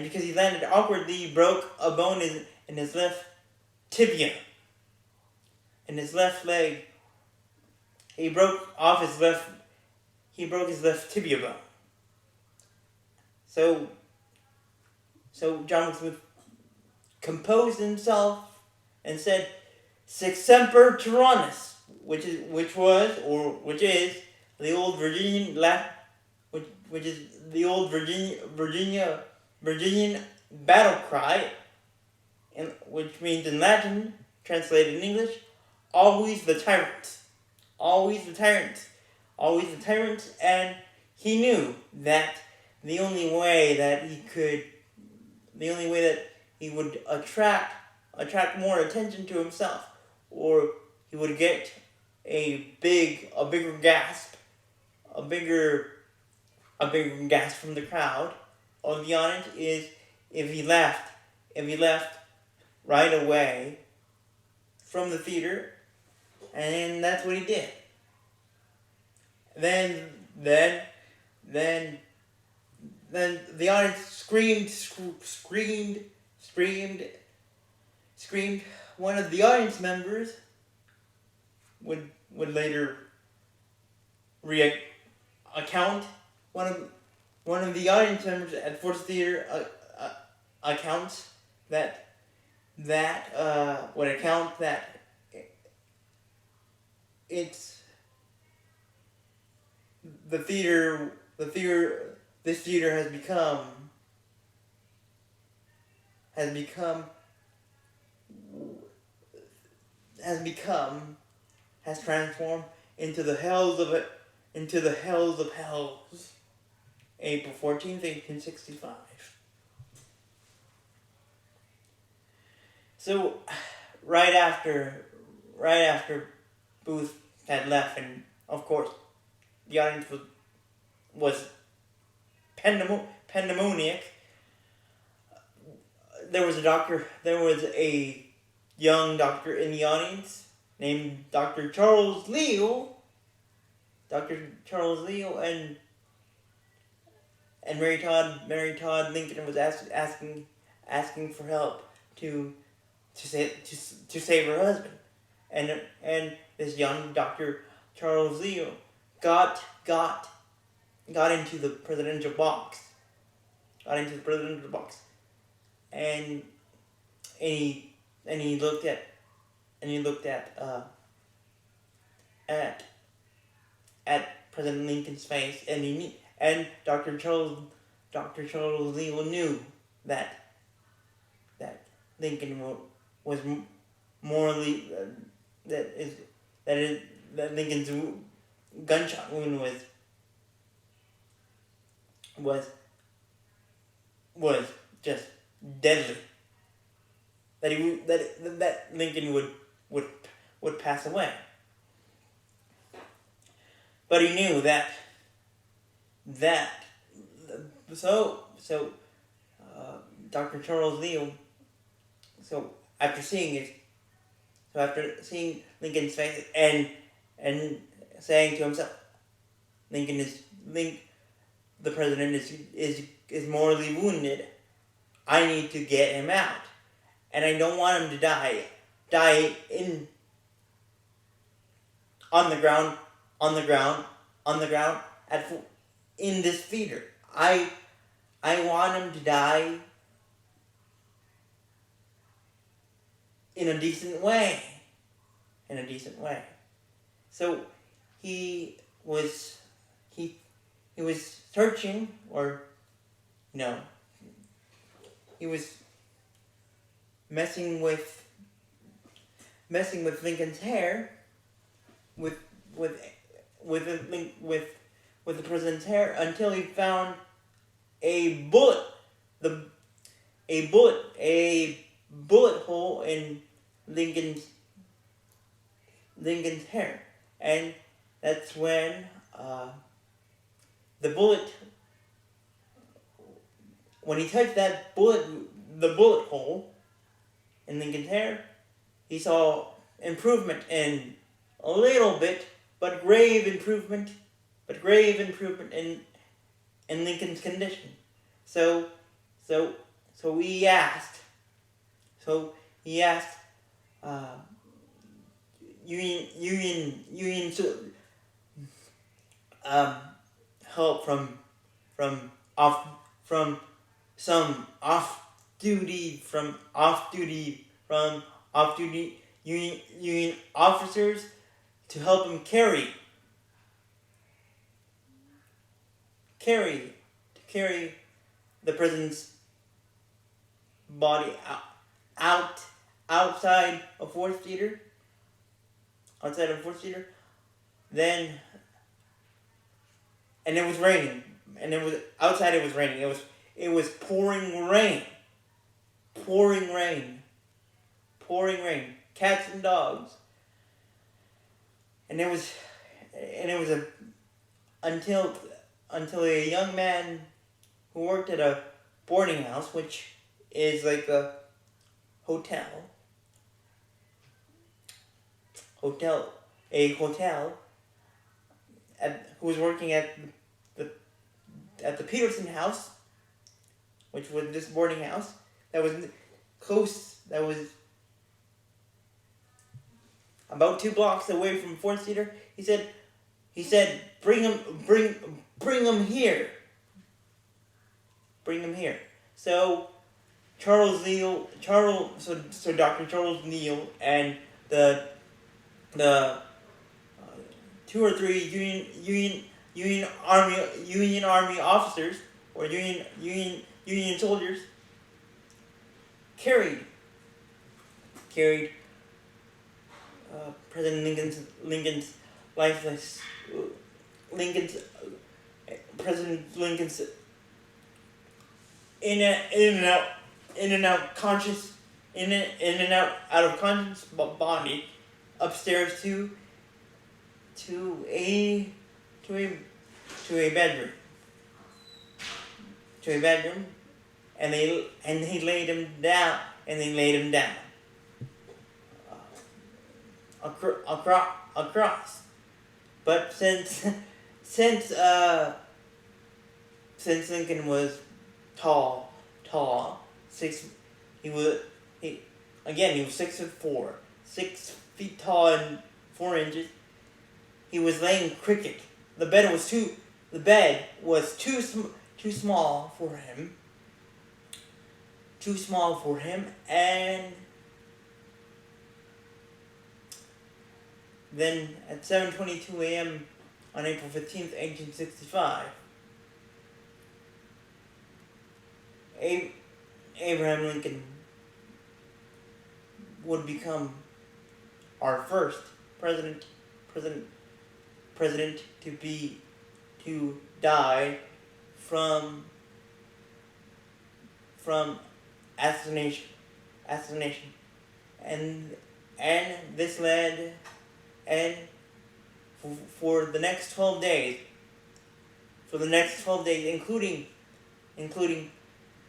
because he landed awkwardly, he broke a bone in his left tibia, in his left leg. He broke his left tibia bone. So John Smith composed himself and said, "Sic semper tyrannis," which is the old Virginian battle cry, and which means in Latin, translated in English, always the tyrant, always the tyrant, always the tyrant. And he knew that the only way that he would attract more attention to himself, or he would get a bigger gasp from the crowd of the audience, is if he left right away from the theater. And that's what he did. Then the audience screamed. One of the audience members would later account. One of the audience members at Ford's Theater accounts that it's this theater has transformed into the hells of hells. April 14th, 1865. So right after Booth had left, and of course the audience was pandemoniac. There was a young doctor in the audience named Dr. Charles Leo, and Mary Todd Lincoln was asking for help to save her husband, and this young Dr. Charles Leo got into the presidential box, and he looked at President Lincoln's face, and Dr. Charles Leo knew that Lincoln was morally that Lincoln's gunshot wound was just deadly. That Lincoln would pass away. But he knew that Dr. Charles Leo, after seeing Lincoln's face and saying to himself, the president is morally wounded, I need to get him out, and I don't want him to die in on the ground, on the ground, on the ground in this feeder. I want him to die in a decent way. In a decent way. So he was searching, or he was messing with Lincoln's hair, with the president's hair, until he found a bullet hole in Lincoln's hair, and that's when when he touched the bullet hole in Lincoln's hair, he saw improvement in a little bit, but grave improvement in Lincoln's condition. So he asked Union help from some off-duty Union officers to help him carry the president's body outside of Fourth Theater. Then, and it was raining, and it was outside. It was raining. It was pouring rain, cats and dogs, and it was until a young man who worked at a boarding house, which is like a hotel, who was working at the Peterson House, which was this boarding house that was close. That was about 2 blocks away from Fourth Theater. He said, bring him here. Bring him here. So Dr. Charles Neal and the 2 or 3 Union Army officers, or Union soldiers, carried President Lincoln's lifeless President Lincoln's in and out of conscious body upstairs to a bedroom. And they laid him down. Across. But since Lincoln was tall, he was 6'4", 6 feet tall and 4 inches. He was laying cricket. The bed was too small for him. And then at 7:22 a.m. on April 15th, 1865, Abraham Lincoln would become our first president to die from assassination, and this led, and for the next 12 days, including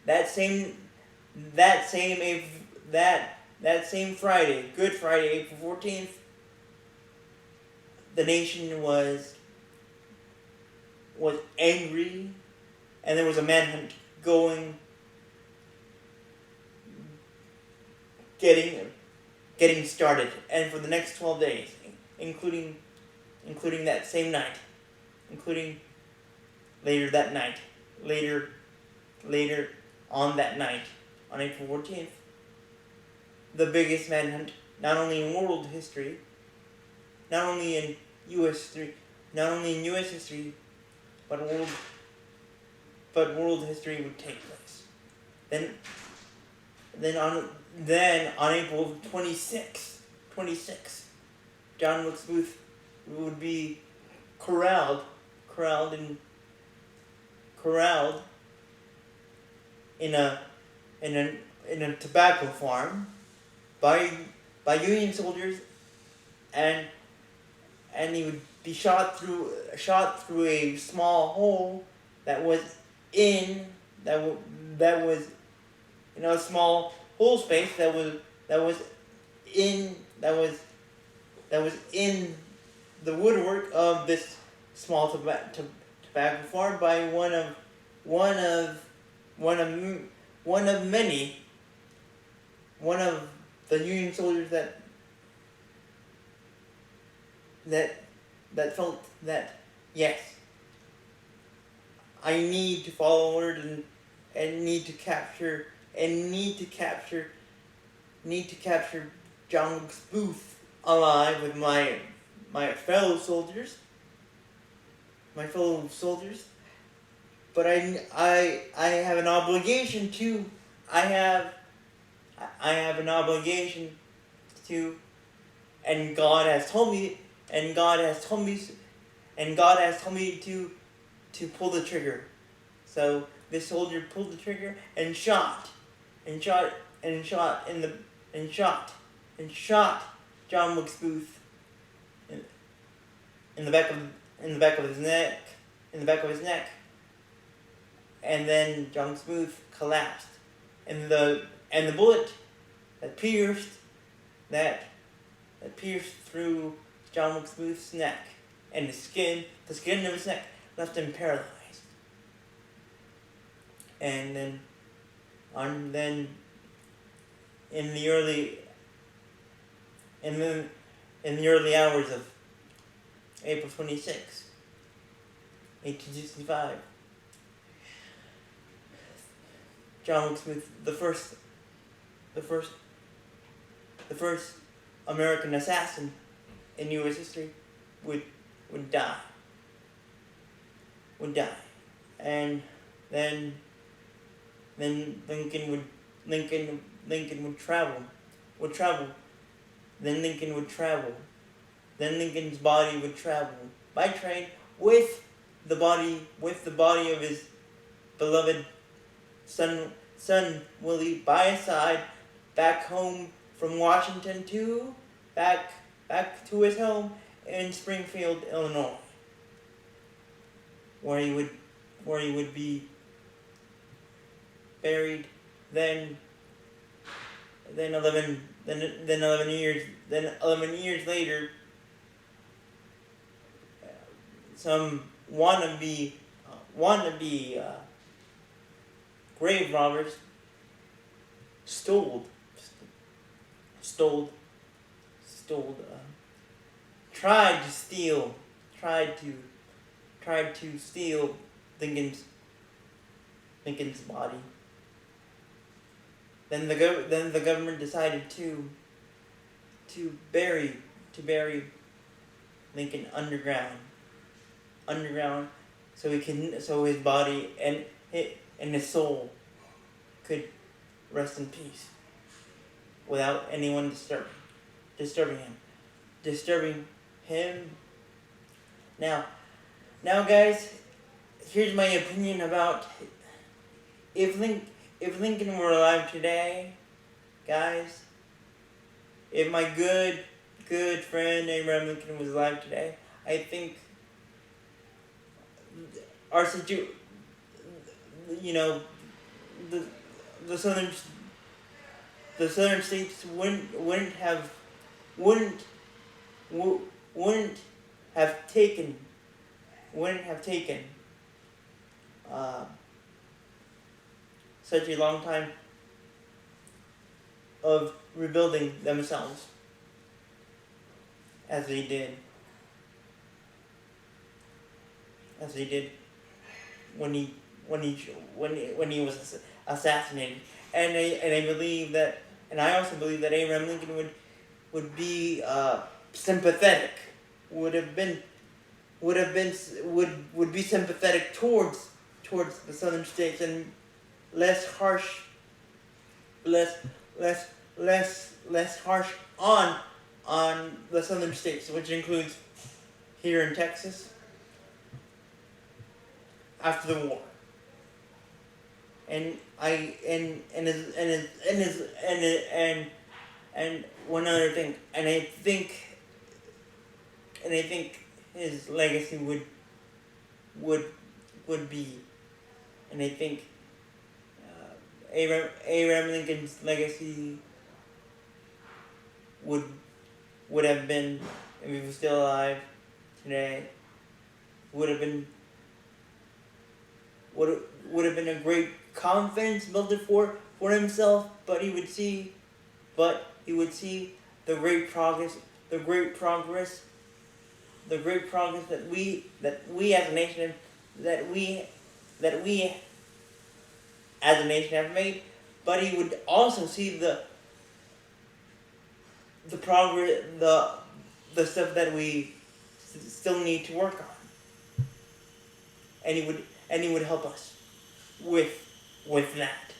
that same Friday, Good Friday, April 14th, the nation was angry, and there was a manhunt going getting started, and for the next 12 days, including that same night, including later that night, later on that night, on April 14th, the biggest manhunt, not only in world history, not only in U.S. history, but world history would take place. Then on April 26th, John Wilkes Booth would be corralled in a tobacco farm by Union soldiers, and he would be shot through a small hole that was in a small hole space that was in the woodwork of this small tobacco farm by one of the Union soldiers that felt that, yes, I need to follow orders and need to capture John Wilkes Booth alive with my fellow soldiers. But I have an obligation to and God has told me to pull the trigger. So this soldier pulled the trigger and shot John Wilkes Booth in the back of his neck, and then John Wilkes Booth collapsed, and the bullet that pierced through John Wilkes Booth's neck, and the skin of his neck left him paralyzed. And then in the early hours of April 26, 1865, John Wilkes Booth, the first American assassin in U.S. history, would die. And then Lincoln would travel. Then Lincoln's body would travel by train with the body of his beloved son Willie by his side, back home from Washington back to his home in Springfield, Illinois, where he would be buried. Then 11 years later, some wannabe grave robbers tried to steal Lincoln's body. Then the government decided to bury Lincoln underground, so his body and his soul could rest in peace without anyone disturbing him. Now guys, here's my opinion about if Lincoln were alive today, guys. If my good friend Abraham Lincoln was alive today, I think our the southern states wouldn't have taken such a long time of rebuilding themselves as they did when he was assassinated. And I believe that, and I also believe that Abraham Lincoln would be sympathetic, would be sympathetic towards the southern states, and less harsh on the southern states, which includes here in Texas after the war. And one other thing, and I think his legacy would be, and I think Abraham Lincoln's legacy would have been, if he was still alive today, would have been a great confidence builder for himself, but he would see the great progress that we as a nation have made, but he would also see the progress, the stuff that we still need to work on, and he would help us with that,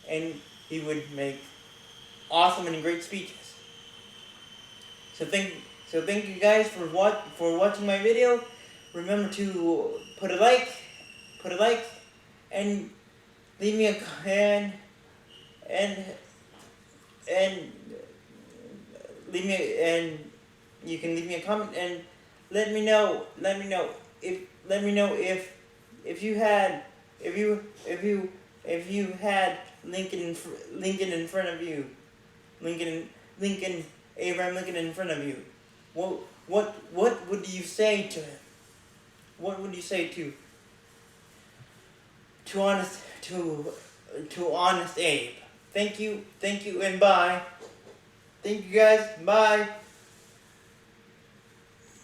and he would make awesome and great speeches. So thank you guys for watching my video. Remember to put a like, and leave me a and you can leave me a comment and let me know if you had Lincoln in front of you, Abraham Lincoln in front of you. What would you say to him? What would you say to honest Abe? Thank you, and bye. Thank you guys, bye.